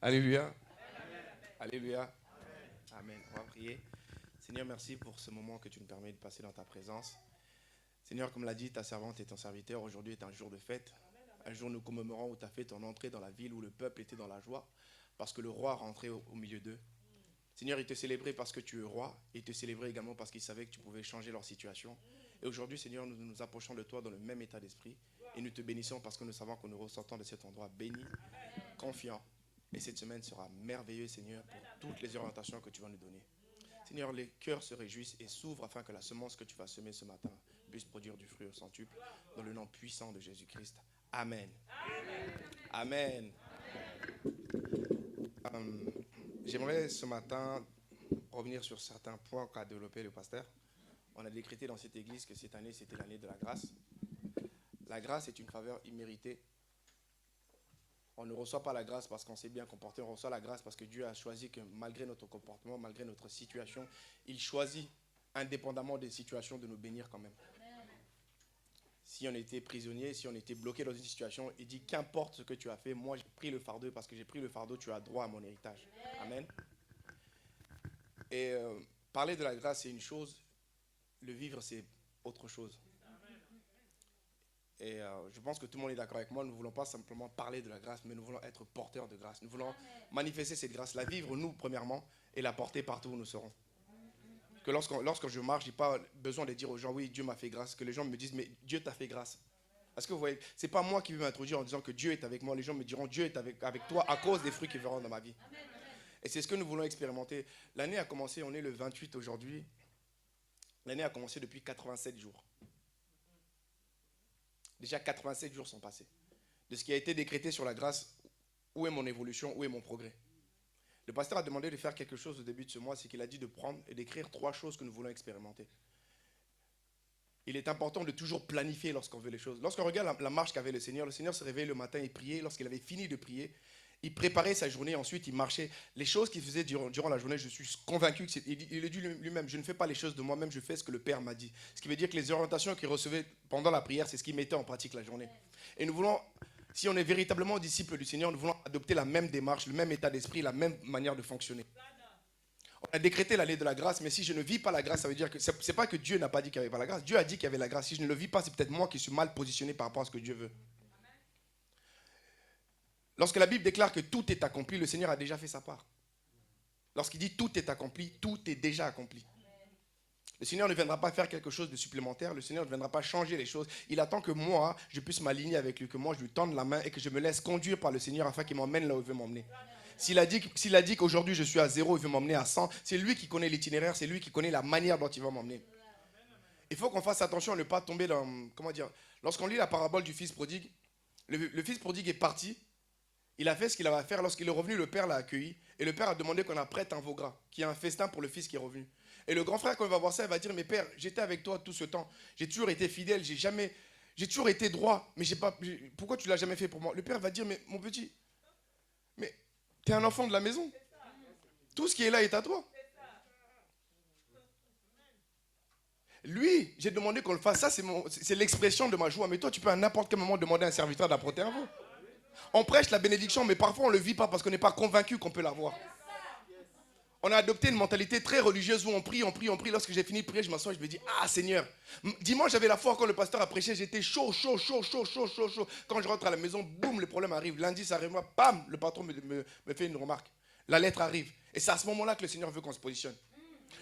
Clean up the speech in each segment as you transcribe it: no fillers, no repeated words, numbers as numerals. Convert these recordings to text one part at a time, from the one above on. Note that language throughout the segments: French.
Alléluia. Alléluia. Amen. On va prier. Seigneur, merci pour ce moment que tu nous permets de passer dans ta présence. Seigneur, comme l'a dit ta servante et ton serviteur, aujourd'hui est un jour de fête. Un jour nous commémorons où tu as fait ton entrée dans la ville où le peuple était dans la joie parce que le roi rentrait au milieu d'eux. Seigneur, ils te célébraient parce que tu es roi et ils te célébraient également parce qu'ils savaient que tu pouvais changer leur situation. Et aujourd'hui, Seigneur, nous nous approchons de toi dans le même état d'esprit et nous te bénissons parce que nous savons que nous ressortons de cet endroit béni, confiant. Et cette semaine sera merveilleuse, Seigneur, pour toutes les orientations que tu vas nous donner. Seigneur, les cœurs se réjouissent et s'ouvrent afin que la semence que tu vas semer ce matin puisse produire du fruit au centuple. Dans le nom puissant de Jésus-Christ. Amen. Amen. J'aimerais ce matin revenir sur certains points qu'a développé le pasteur. On a décrété dans cette église que cette année, c'était l'année de la grâce. La grâce est une faveur imméritée. On ne reçoit pas la grâce parce qu'on s'est bien comporté, on reçoit la grâce parce que Dieu a choisi que malgré notre comportement, malgré notre situation, il choisit, indépendamment des situations, de nous bénir quand même. Si on était prisonnier, si on était bloqué dans une situation, il dit qu'importe ce que tu as fait, moi j'ai pris le fardeau, parce que j'ai pris le fardeau, tu as droit à mon héritage. Amen. Et parler de la grâce c'est une chose, le vivre c'est autre chose. Et je pense que tout le monde est d'accord avec moi, nous ne voulons pas simplement parler de la grâce, mais nous voulons être porteurs de grâce. Nous voulons manifester cette grâce, la vivre nous premièrement, et la porter partout où nous serons. Que lorsque je marche, je n'ai pas besoin de dire aux gens, oui, Dieu m'a fait grâce, que les gens me disent, mais Dieu t'a fait grâce. Parce que vous voyez, ce n'est pas moi qui vais m'introduire en disant que Dieu est avec moi, les gens me diront, Dieu est avec toi à cause des fruits qu'ils verront dans ma vie. Et c'est ce que nous voulons expérimenter. L'année a commencé, on est le 28 aujourd'hui, l'année a commencé depuis 87 jours. Déjà 87 jours sont passés. De ce qui a été décrété sur la grâce, où est mon évolution, où est mon progrès? Le pasteur a demandé de faire quelque chose au début de ce mois, c'est qu'il a dit de prendre et d'écrire 3 choses que nous voulons expérimenter. Il est important de toujours planifier lorsqu'on veut les choses. Lorsqu'on regarde la marche qu'avait le Seigneur se réveillait le matin et priait. Lorsqu'il avait fini de prier, il préparait sa journée, ensuite il marchait. Les choses qu'il faisait durant la journée, je suis convaincu qu'il le dit lui-même, je ne fais pas les choses de moi-même, je fais ce que le Père m'a dit. Ce qui veut dire que les orientations qu'il recevait pendant la prière, c'est ce qu'il mettait en pratique la journée. Et nous voulons, si on est véritablement disciples du Seigneur, nous voulons adopter la même démarche, le même état d'esprit, la même manière de fonctionner. On a décrété l'année de la grâce, mais si je ne vis pas la grâce, ça veut dire que ce n'est pas que Dieu n'a pas dit qu'il n'y avait pas la grâce. Dieu a dit qu'il y avait la grâce. Si je ne le vis pas, c'est peut-être moi qui suis mal positionné par rapport à ce que Dieu veut. Lorsque la Bible déclare que tout est accompli, le Seigneur a déjà fait sa part. Lorsqu'il dit tout est accompli, tout est déjà accompli. Le Seigneur ne viendra pas faire quelque chose de supplémentaire, le Seigneur ne viendra pas changer les choses. Il attend que moi, je puisse m'aligner avec lui, que moi, je lui tende la main et que je me laisse conduire par le Seigneur afin qu'il m'emmène là où il veut m'emmener. S'il a dit qu'aujourd'hui je suis à 0, il veut m'emmener à 100, c'est lui qui connaît l'itinéraire, c'est lui qui connaît la manière dont il va m'emmener. Il faut qu'on fasse attention à ne pas tomber dans, lorsqu'on lit la parabole du fils prodigue, le fils prodigue est parti, il a fait ce qu'il avait à faire, lorsqu'il est revenu, le père l'a accueilli, et le père a demandé qu'on apprête un veau gras, qui est un festin pour le fils qui est revenu. Et le grand frère, quand il va voir ça, il va dire, mais père, j'étais avec toi tout ce temps, j'ai toujours été fidèle, j'ai toujours été droit, mais pourquoi tu ne l'as jamais fait pour moi? Le père va dire, mais mon petit, mais tu es un enfant de la maison. Tout ce qui est là est à toi. Lui, j'ai demandé qu'on le fasse. Ça, c'est l'expression de ma joie. Mais toi, tu peux à n'importe quel moment demander à un serviteur d'apporter un veau. On prêche la bénédiction, mais parfois on ne le vit pas parce qu'on n'est pas convaincu qu'on peut l'avoir. On a adopté une mentalité très religieuse où on prie. Lorsque j'ai fini de prier, je m'assois et je me dis, ah Seigneur. Dimanche, j'avais la foi quand le pasteur a prêché, j'étais chaud. Quand je rentre à la maison, boum, le problème arrive. Lundi, ça arrive, bam, le patron me fait une remarque. La lettre arrive. Et c'est à ce moment-là que le Seigneur veut qu'on se positionne.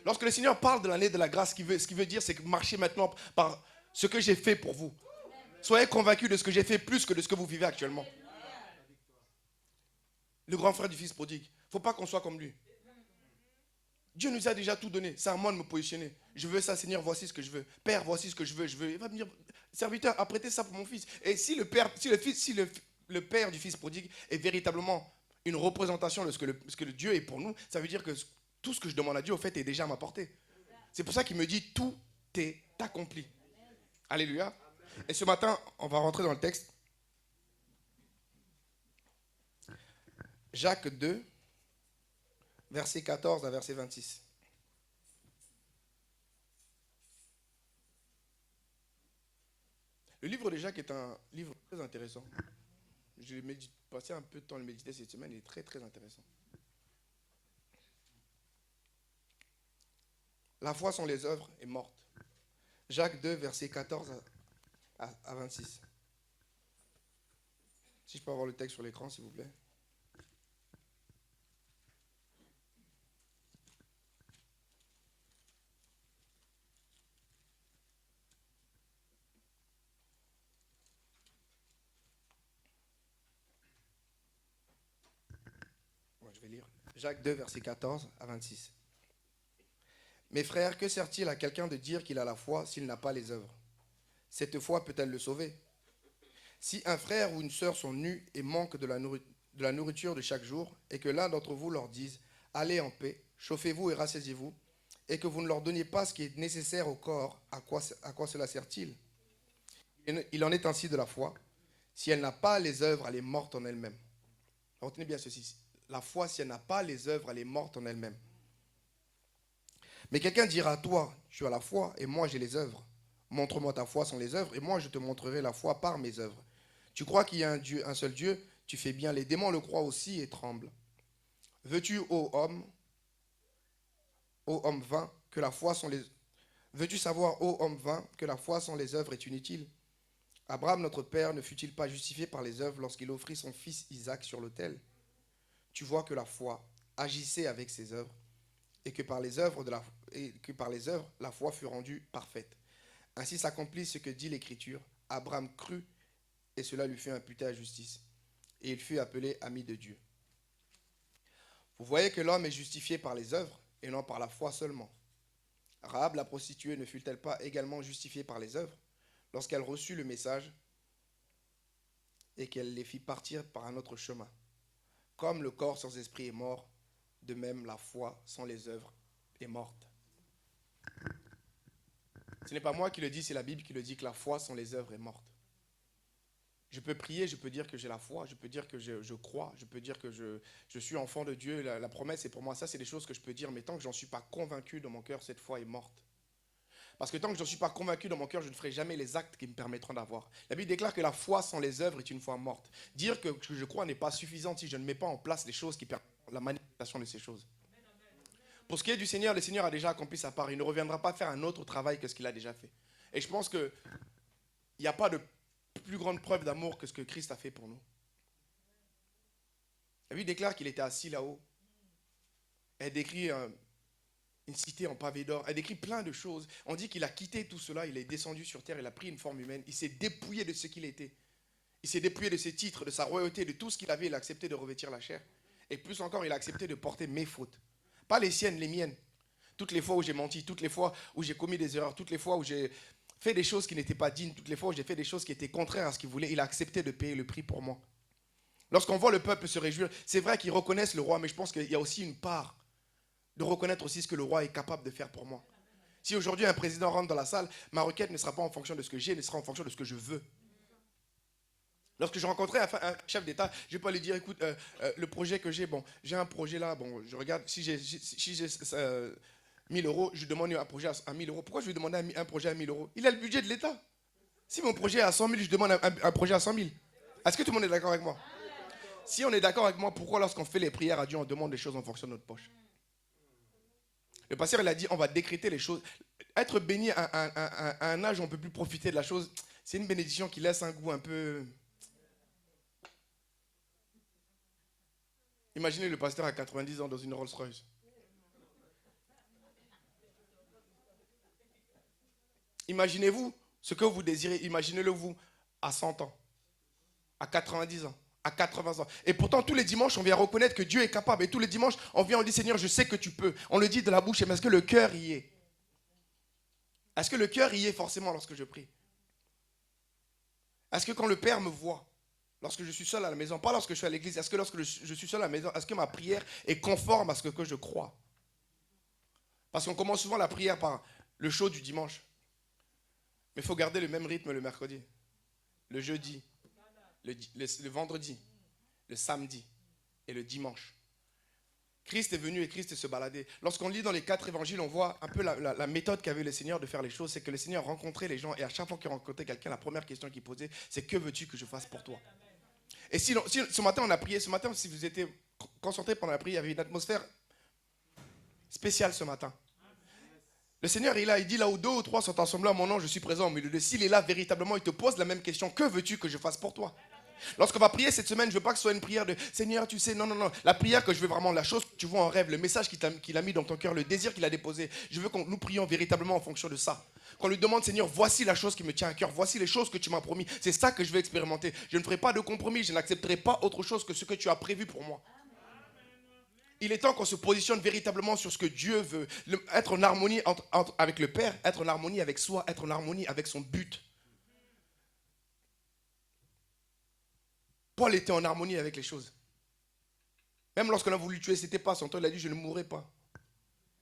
Lorsque le Seigneur parle de l'année de la grâce, ce qu'il veut dire, c'est que marchez maintenant par ce que j'ai fait pour vous. Soyez convaincus de ce que j'ai fait plus que de ce que vous vivez actuellement. Le grand frère du fils prodigue. Il ne faut pas qu'on soit comme lui. Dieu nous a déjà tout donné. C'est à moi de me positionner. Je veux ça, Seigneur, voici ce que je veux. Père, voici ce que je veux. Il va me dire, serviteur, apprêtez ça pour mon fils. Et si le père du fils prodigue est véritablement une représentation de ce que le Dieu est pour nous, ça veut dire que tout ce que je demande à Dieu, au fait, est déjà à ma portée. C'est pour ça qu'il me dit, tout est accompli. Alléluia. Et ce matin, on va rentrer dans le texte. Jacques 2, verset 14 à verset 26. Le livre de Jacques est un livre très intéressant. J'ai passé un peu de temps à le méditer cette semaine, il est très très intéressant. La foi sans les œuvres est morte. Jacques 2, verset 14 à 26. Si je peux avoir le texte sur l'écran, s'il vous plaît. Bon, je vais lire. Jacques 2, verset 14 à 26. Mes frères, que sert-il à quelqu'un de dire qu'il a la foi s'il n'a pas les œuvres? Cette foi peut-elle le sauver? Si un frère ou une sœur sont nus et manquent de la nourriture de chaque jour, et que l'un d'entre vous leur dise « Allez en paix, chauffez-vous et rassasiez-vous », et que vous ne leur donniez pas ce qui est nécessaire au corps, à quoi cela sert-il? Il en est ainsi de la foi. Si elle n'a pas les œuvres, elle est morte en elle-même. Retenez bien ceci. La foi, si elle n'a pas les œuvres, elle est morte en elle-même. Mais quelqu'un dira à toi, tu as la foi et moi j'ai les œuvres. Montre-moi ta foi sans les œuvres et moi je te montrerai la foi par mes œuvres. Tu crois qu'il y a un seul Dieu, tu fais bien. Les démons le croient aussi et tremblent. Veux-tu, ô homme vain, que la foi sans les... Veux-tu savoir, ô homme vain, que la foi sans les œuvres est inutile? Abraham, notre père, ne fut-il pas justifié par les œuvres lorsqu'il offrit son fils Isaac sur l'autel? Tu vois que la foi agissait avec ses œuvres et que par les œuvres, la foi fut rendue parfaite. Ainsi s'accomplit ce que dit l'Écriture. Abraham crut et cela lui fut imputé à justice. Et il fut appelé ami de Dieu. Vous voyez que l'homme est justifié par les œuvres et non par la foi seulement. Rahab la prostituée ne fut-elle pas également justifiée par les œuvres lorsqu'elle reçut le message et qu'elle les fit partir par un autre chemin? Comme le corps sans esprit est mort, de même la foi sans les œuvres est morte. Ce n'est pas moi qui le dis, c'est la Bible qui le dit que la foi sans les œuvres est morte. Je peux prier, je peux dire que j'ai la foi, je peux dire que je crois, je peux dire que je suis enfant de Dieu, la promesse est pour moi. Ça, c'est des choses que je peux dire, mais tant que je n'en suis pas convaincu dans mon cœur, cette foi est morte. Parce que tant que je n'en suis pas convaincu dans mon cœur, je ne ferai jamais les actes qui me permettront d'avoir. La Bible déclare que la foi sans les œuvres est une foi morte. Dire que je crois n'est pas suffisant si je ne mets pas en place les choses qui permettent la manifestation de ces choses. Pour ce qui est du Seigneur, le Seigneur a déjà accompli sa part. Il ne reviendra pas faire un autre travail que ce qu'il a déjà fait. Et je pense qu'il n'y a pas de plus grande preuve d'amour que ce que Christ a fait pour nous. La Bible déclare qu'il était assis là-haut. Elle décrit une cité en pavé d'or. Elle décrit plein de choses. On dit qu'il a quitté tout cela, il est descendu sur terre, il a pris une forme humaine. Il s'est dépouillé de ce qu'il était. Il s'est dépouillé de ses titres, de sa royauté, de tout ce qu'il avait. Il a accepté de revêtir la chair. Et plus encore, il a accepté de porter mes fautes. Pas les siennes, les miennes. Toutes les fois où j'ai menti, toutes les fois où j'ai commis des erreurs, toutes les fois où j'ai fait des choses qui n'étaient pas dignes, toutes les fois où j'ai fait des choses qui étaient contraires à ce qu'il voulait, il a accepté de payer le prix pour moi. Lorsqu'on voit le peuple se réjouir, c'est vrai qu'ils reconnaissent le roi, mais je pense qu'il y a aussi une part de reconnaître aussi ce que le roi est capable de faire pour moi. Si aujourd'hui un président rentre dans la salle, ma requête ne sera pas en fonction de ce que j'ai, mais sera en fonction de ce que je veux. Lorsque je rencontrais un chef d'État, je ne vais pas lui dire, écoute, le projet que j'ai, bon, j'ai un projet là, bon, je regarde, si j'ai 1000 euros, je lui demande un projet à 1000 euros. Pourquoi je lui demande un projet à 1000 euros? Il a le budget de l'État. Si mon projet est à 100 000, je demande un projet à 100 000. Est-ce que tout le monde est d'accord avec moi? Si on est d'accord avec moi, pourquoi lorsqu'on fait les prières à Dieu, on demande des choses en fonction de notre poche? Le pasteur, il a dit, on va décréter les choses. Être béni à un âge où on ne peut plus profiter de la chose, c'est une bénédiction qui laisse un goût un peu... Imaginez le pasteur à 90 ans dans une Rolls-Royce. Imaginez-vous ce que vous désirez, imaginez-le vous à 100 ans, à 90 ans, à 80 ans. Et pourtant, tous les dimanches, on vient reconnaître que Dieu est capable. Et tous les dimanches, on vient, on dit, Seigneur, je sais que tu peux. On le dit de la bouche, mais est-ce que le cœur y est? Est-ce que le cœur y est forcément lorsque je prie? Est-ce que quand le Père me voit, lorsque je suis seul à la maison, pas lorsque je suis à l'église, est-ce que lorsque je suis seul à la maison, est-ce que ma prière est conforme à ce que je crois? Parce qu'on commence souvent la prière par le show du dimanche. Mais il faut garder le même rythme le mercredi, le jeudi, le vendredi, le samedi et le dimanche. Christ est venu et Christ se baladait. Lorsqu'on lit dans les 4 évangiles, on voit un peu la méthode qu'avait le Seigneur de faire les choses. C'est que le Seigneur rencontrait les gens et à chaque fois qu'il rencontrait quelqu'un, la première question qu'il posait, c'est: que veux-tu que je fasse pour toi? Et si ce matin on a prié, ce matin si vous étiez concentrés pendant la prière, il y avait une atmosphère spéciale ce matin. Le Seigneur est là, il dit là où 2 ou 3 sont ensemble à mon nom, je suis présent au milieu d'eux. S'il est là véritablement, il te pose la même question: que veux-tu que je fasse pour toi? Lorsqu'on va prier cette semaine, je ne veux pas que ce soit une prière de Seigneur, tu sais, non. La prière que je veux vraiment, la chose que tu vois en rêve, le message qu'il a mis dans ton cœur, le désir qu'il a déposé, je veux que nous prions véritablement en fonction de ça. Qu'on lui demande: Seigneur, voici la chose qui me tient à cœur, voici les choses que tu m'as promis, c'est ça que je veux expérimenter. Je ne ferai pas de compromis, je n'accepterai pas autre chose que ce que tu as prévu pour moi. Il est temps qu'on se positionne véritablement sur ce que Dieu veut, être en harmonie avec le Père, être en harmonie avec soi, être en harmonie avec son but. Paul était en harmonie avec les choses. Même lorsqu'on a voulu tuer, ce n'était pas son temps, il a dit: je ne mourrai pas.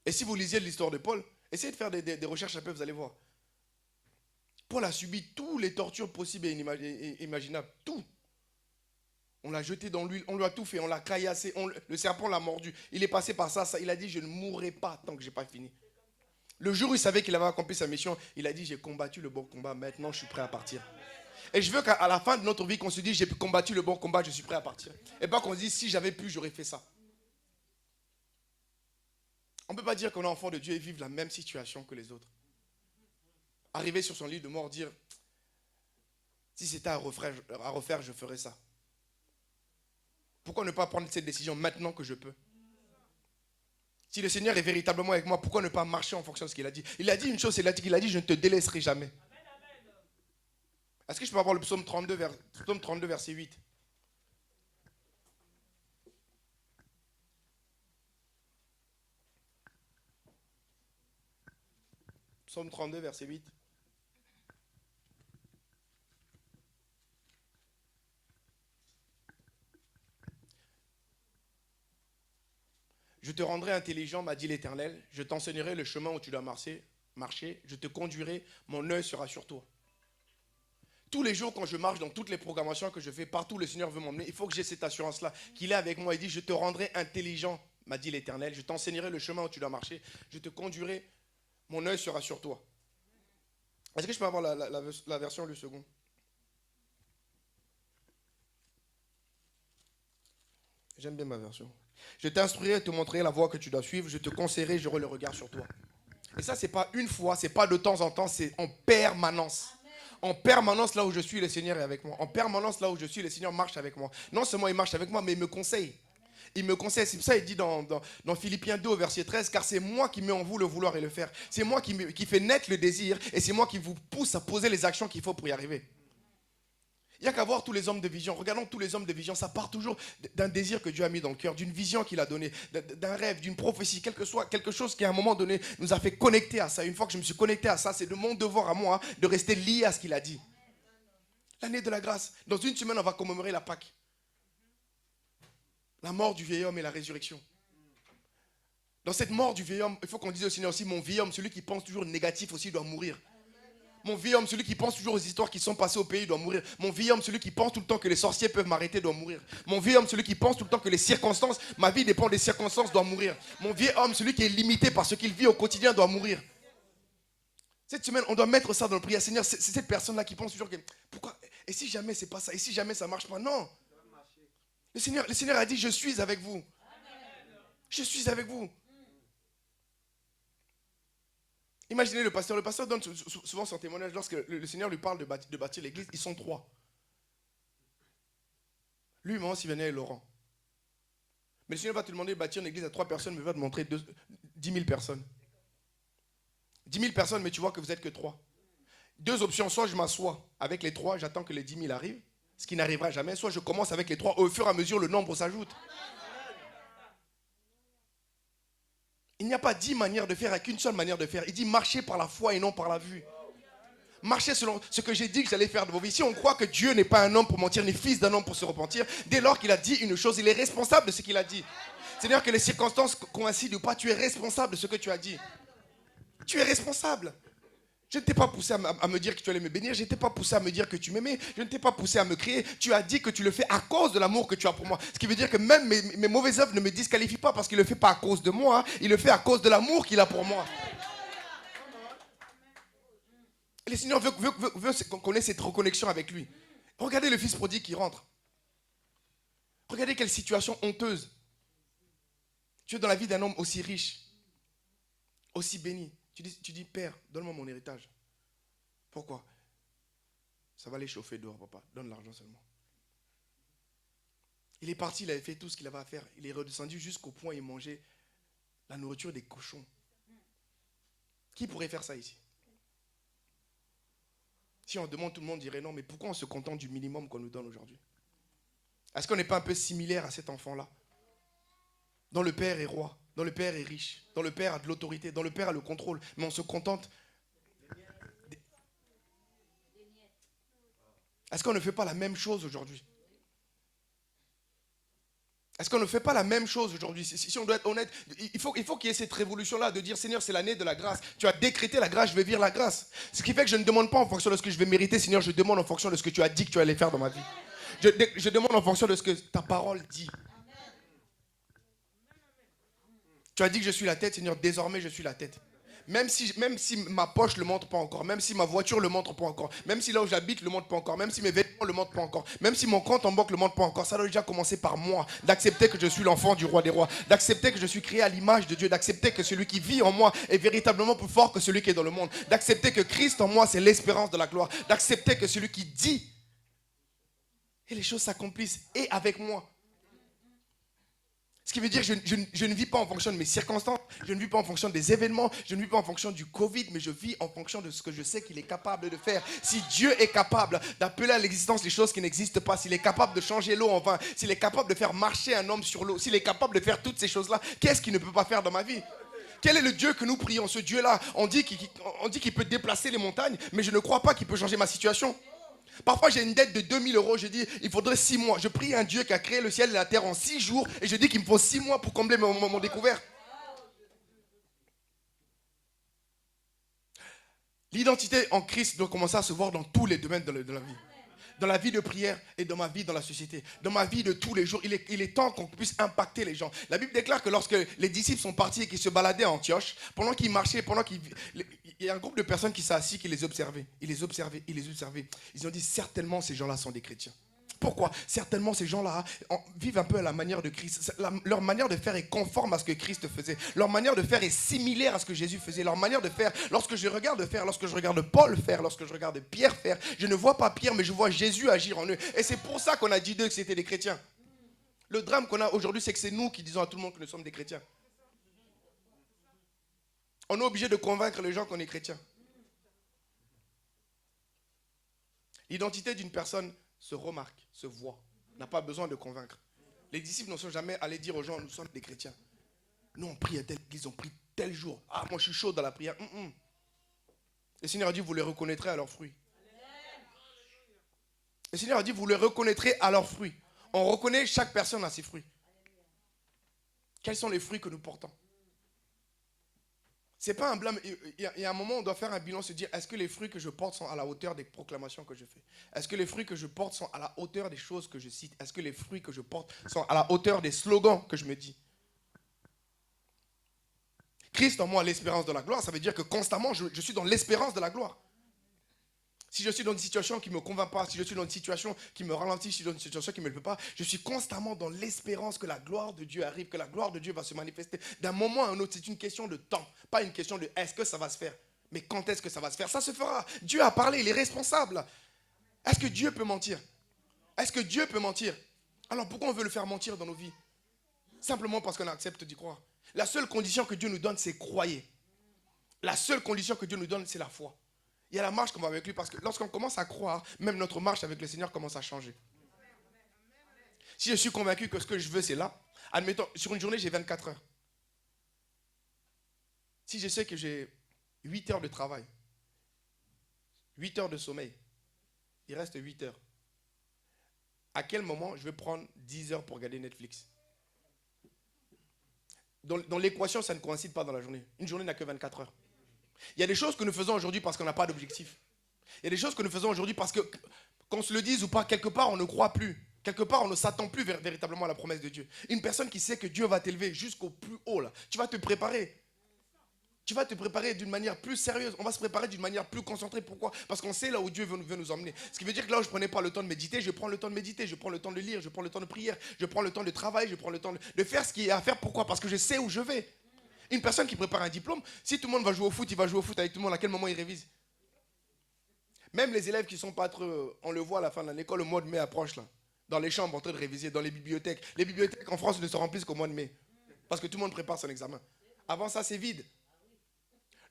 Et si vous lisiez l'histoire de Paul, essayez de faire des recherches un peu, vous allez voir. Paul a subi toutes les tortures possibles et imaginables. Tout. On l'a jeté dans l'huile, on lui a tout fait, on l'a caillassé, le serpent l'a mordu. Il est passé par ça, il a dit: je ne mourrai pas tant que je n'ai pas fini. Le jour où il savait qu'il avait accompli sa mission, il a dit: j'ai combattu le bon combat, maintenant je suis prêt à partir. Et je veux qu'à la fin de notre vie, qu'on se dise: j'ai combattu le bon combat, je suis prêt à partir. Et pas qu'on se dise: si j'avais pu, j'aurais fait ça. On ne peut pas dire qu'on est enfant de Dieu et vivre la même situation que les autres. Arriver sur son lit de mort, dire: si c'était à refaire, je ferais ça. Pourquoi ne pas prendre cette décision maintenant que je peux? Si le Seigneur est véritablement avec moi, pourquoi ne pas marcher en fonction de ce qu'il a dit? Il a dit une chose, il a dit: je ne te délaisserai jamais. Est-ce que je peux avoir le psaume 32, verset 8? Psaume 32, verset 8. Je te rendrai intelligent, m'a dit l'Éternel. Je t'enseignerai le chemin où tu dois marcher. Je te conduirai, mon œil sera sur toi. Tous les jours, quand je marche dans toutes les programmations que je fais, partout le Seigneur veut m'emmener, il faut que j'ai cette assurance-là, qu'il est avec moi. Il dit: je te rendrai intelligent, m'a dit l'Éternel. Je t'enseignerai le chemin où tu dois marcher. Je te conduirai, mon œil sera sur toi. Est-ce que je peux avoir la version le second? J'aime bien ma version. Je t'instruirai, te montrerai la voie que tu dois suivre. Je te conseillerai, j'aurai le regard sur toi. Et ça, c'est pas une fois, c'est pas de temps en temps, c'est en permanence. En permanence, là où je suis, le Seigneur est avec moi. En permanence, là où je suis, le Seigneur marche avec moi. Non seulement il marche avec moi, mais il me conseille. Il me conseille. C'est pour ça qu'il dit dans Philippiens 2, verset 13, car c'est moi qui mets en vous le vouloir et le faire. C'est moi qui fait naître le désir et c'est moi qui vous pousse à poser les actions qu'il faut pour y arriver. Il n'y a qu'à voir tous les hommes de vision. Regardons tous les hommes de vision. Ça part toujours d'un désir que Dieu a mis dans le cœur, d'une vision qu'il a donnée, d'un rêve, d'une prophétie, quelque chose qui à un moment donné nous a fait connecter à ça. Une fois que je me suis connecté à ça, c'est de mon devoir à moi de rester lié à ce qu'il a dit. L'année de la grâce. Dans une semaine, on va commémorer la Pâque. La mort du vieil homme et la résurrection. Dans cette mort du vieil homme, il faut qu'on dise au Seigneur aussi: mon vieil homme, celui qui pense toujours négatif aussi, doit mourir. Mon vieil homme, celui qui pense toujours aux histoires qui sont passées au pays, doit mourir. Mon vieil homme, celui qui pense tout le temps que les sorciers peuvent m'arrêter, doit mourir. Mon vieil homme, celui qui pense tout le temps que les circonstances, ma vie dépend des circonstances, doit mourir. Mon vieil homme, celui qui est limité par ce qu'il vit au quotidien, doit mourir. Cette semaine, on doit mettre ça dans le prière. Seigneur, c'est cette personne-là qui pense toujours que pourquoi? Et si jamais c'est pas ça? Et si jamais ça marche pas? Non. Le Seigneur a dit: je suis avec vous. Je suis avec vous. Imaginez le pasteur. Le pasteur donne souvent son témoignage lorsque le Seigneur lui parle de bâtir l'église. Ils sont 3. Lui, Maman Sylvania et Laurent. Mais le Seigneur va te demander de bâtir une église à 3 personnes, mais va te montrer 10 000 personnes. 10 000 personnes, mais tu vois que vous n'êtes que 3. 2 options: soit je m'assois avec les 3, j'attends que les 10 000 arrivent, ce qui n'arrivera jamais, soit je commence avec les 3, au fur et à mesure le nombre s'ajoute. Il n'y a pas 10 manières de faire, avec une seule manière de faire. Il dit: marchez par la foi et non par la vue. Marchez selon ce que j'ai dit que j'allais faire de vos vies. Si on croit que Dieu n'est pas un homme pour mentir, ni fils d'un homme pour se repentir, dès lors qu'il a dit une chose, il est responsable de ce qu'il a dit. C'est-à-dire que les circonstances coïncident ou pas, tu es responsable de ce que tu as dit. Tu es responsable. Je ne t'ai pas poussé à me dire que tu allais me bénir. Je ne t'ai pas poussé à me dire que tu m'aimais. Je ne t'ai pas poussé à me crier. Tu as dit que tu le fais à cause de l'amour que tu as pour moi. Ce qui veut dire que même mes mauvaises œuvres ne me disqualifient pas parce qu'il ne le fait pas à cause de moi. Il le fait à cause de l'amour qu'il a pour moi. Et le Seigneur veut qu'on ait cette reconnexion avec lui. Regardez le fils prodigue qui rentre. Regardez quelle situation honteuse. Tu es dans la vie d'un homme aussi riche, aussi béni. Tu dis, Père, donne-moi mon héritage. Pourquoi? Ça va les chauffer dehors, papa. Donne l'argent seulement. Il est parti, il avait fait tout ce qu'il avait à faire. Il est redescendu jusqu'au point où il mangeait la nourriture des cochons. Qui pourrait faire ça ici? Si on demande, tout le monde dirait non, mais pourquoi on se contente du minimum qu'on nous donne aujourd'hui? Est-ce qu'on n'est pas un peu similaire à cet enfant-là? Dont le père est roi, dont le père est riche, dont le père a de l'autorité, dont le père a le contrôle, mais on se contente. Est-ce qu'on ne fait pas la même chose aujourd'hui? Est-ce qu'on ne fait pas la même chose aujourd'hui? Si on doit être honnête, il faut qu'il y ait cette révolution-là de dire, Seigneur, c'est l'année de la grâce. Tu as décrété la grâce, je vais vivre la grâce. Ce qui fait que je ne demande pas en fonction de ce que je vais mériter, Seigneur, je demande en fonction de ce que tu as dit que tu allais faire dans ma vie. Je demande en fonction de ce que ta parole dit. Tu as dit que je suis la tête, Seigneur, désormais je suis la tête. Même si ma poche ne le montre pas encore, même si ma voiture ne le montre pas encore, même si là où j'habite ne le montre pas encore, même si mes vêtements ne le montrent pas encore, même si mon compte en banque ne le montre pas encore, ça doit déjà commencer par moi, d'accepter que je suis l'enfant du roi des rois, d'accepter que je suis créé à l'image de Dieu, d'accepter que celui qui vit en moi est véritablement plus fort que celui qui est dans le monde, d'accepter que Christ en moi c'est l'espérance de la gloire, d'accepter que celui qui dit, et les choses s'accomplissent, et avec moi. Ce qui veut dire que je ne vis pas en fonction de mes circonstances, je ne vis pas en fonction des événements, je ne vis pas en fonction du Covid, mais je vis en fonction de ce que je sais qu'il est capable de faire. Si Dieu est capable d'appeler à l'existence les choses qui n'existent pas, s'il est capable de changer l'eau en vin, s'il est capable de faire marcher un homme sur l'eau, s'il est capable de faire toutes ces choses-là, qu'est-ce qu'il ne peut pas faire dans ma vie? Quel est le Dieu que nous prions? Ce Dieu-là, on dit qu'il peut déplacer les montagnes, mais je ne crois pas qu'il peut changer ma situation. Parfois j'ai une dette de 2000 euros, je dis il faudrait 6 mois. Je prie un Dieu qui a créé le ciel et la terre en 6 jours et je dis qu'il me faut 6 mois pour combler mon découvert. L'identité en Christ doit commencer à se voir dans tous les domaines de la vie. Dans la vie de prière et dans ma vie dans la société. Dans ma vie de tous les jours, il est temps qu'on puisse impacter les gens. La Bible déclare que lorsque les disciples sont partis et qu'ils se baladaient à Antioche, pendant qu'ils marchaient, il y a un groupe de personnes qui s'est assis, qui les observaient. Ils les observaient, ils les observaient. Ils ont dit certainement ces gens-là sont des chrétiens. Pourquoi? Certainement ces gens-là vivent un peu à la manière de Christ. Leur manière de faire est conforme à ce que Christ faisait. Leur manière de faire est similaire à ce que Jésus faisait. Leur manière de faire, lorsque je regarde Paul faire, lorsque je regarde Pierre faire, je ne vois pas Pierre, mais je vois Jésus agir en eux. Et c'est pour ça qu'on a dit d'eux que c'était des chrétiens. Le drame qu'on a aujourd'hui, c'est que c'est nous qui disons à tout le monde que nous sommes des chrétiens. On est obligé de convaincre les gens qu'on est chrétiens. L'identité d'une personne se remarque, se voit, n'a pas besoin de convaincre. Les disciples ne sont jamais allés dire aux gens, nous sommes des chrétiens. Nous, on prie à telle église, on prie tel jour. Ah, moi, je suis chaud dans la prière. Le Seigneur a dit, vous les reconnaîtrez à leurs fruits. Le Seigneur a dit, vous les reconnaîtrez à leurs fruits. On reconnaît chaque personne à ses fruits. Quels sont les fruits que nous portons? C'est pas un blâme. Il y a un moment où on doit faire un bilan, se dire, est-ce que les fruits que je porte sont à la hauteur des proclamations que je fais? Est-ce que les fruits que je porte sont à la hauteur des choses que je cite? Est-ce que les fruits que je porte sont à la hauteur des slogans que je me dis? Christ en moi, l'espérance de la gloire, ça veut dire que constamment, je suis dans l'espérance de la gloire. Si je suis dans une situation qui ne me convainc pas, si je suis dans une situation qui me ralentit, si je suis dans une situation qui ne me le fait pas, je suis constamment dans l'espérance que la gloire de Dieu arrive, que la gloire de Dieu va se manifester. D'un moment à un autre, c'est une question de temps, pas une question de est-ce que ça va se faire, mais quand est-ce que ça va se faire? Ça se fera. Dieu a parlé, il est responsable. Est-ce que Dieu peut mentir? Est-ce que Dieu peut mentir? Alors pourquoi on veut le faire mentir dans nos vies? Simplement parce qu'on accepte d'y croire. La seule condition que Dieu nous donne, c'est croyer. La seule condition que Dieu nous donne, c'est la foi. Il y a la marche qu'on va avec lui parce que lorsqu'on commence à croire, même notre marche avec le Seigneur commence à changer. Si je suis convaincu que ce que je veux, c'est là, admettons, sur une journée, j'ai 24 heures. Si je sais que j'ai 8 heures de travail, 8 heures de sommeil, il reste 8 heures. À quel moment je vais prendre 10 heures pour regarder Netflix? Dans l'équation, ça ne coïncide pas dans la journée. Une journée n'a que 24 heures. Il y a des choses que nous faisons aujourd'hui parce qu'on n'a pas d'objectif. Il y a des choses que nous faisons aujourd'hui parce que, qu'on se le dise ou pas, quelque part on ne croit plus. Quelque part on ne s'attend plus véritablement à la promesse de Dieu. Une personne qui sait que Dieu va t'élever jusqu'au plus haut, là, tu vas te préparer. Tu vas te préparer d'une manière plus sérieuse. On va se préparer d'une manière plus concentrée. Pourquoi? Parce qu'on sait là où Dieu veut nous emmener. Ce qui veut dire que là où je ne prenais pas le temps de méditer, je prends le temps de méditer, je prends le temps de lire, je prends le temps de prière, je prends le temps de travail, je prends le temps de faire ce qu'il y a à faire. Pourquoi? Parce que je sais où je vais. Une personne qui prépare un diplôme, si tout le monde va jouer au foot, il va jouer au foot avec tout le monde. À quel moment il révise? Même les élèves qui ne sont pas trop... On le voit à la fin de l'école, le mois de mai approche là. Dans les chambres en train de réviser, dans les bibliothèques. Les bibliothèques en France ne se remplissent qu'au mois de mai. Parce que tout le monde prépare son examen. Avant ça, c'est vide.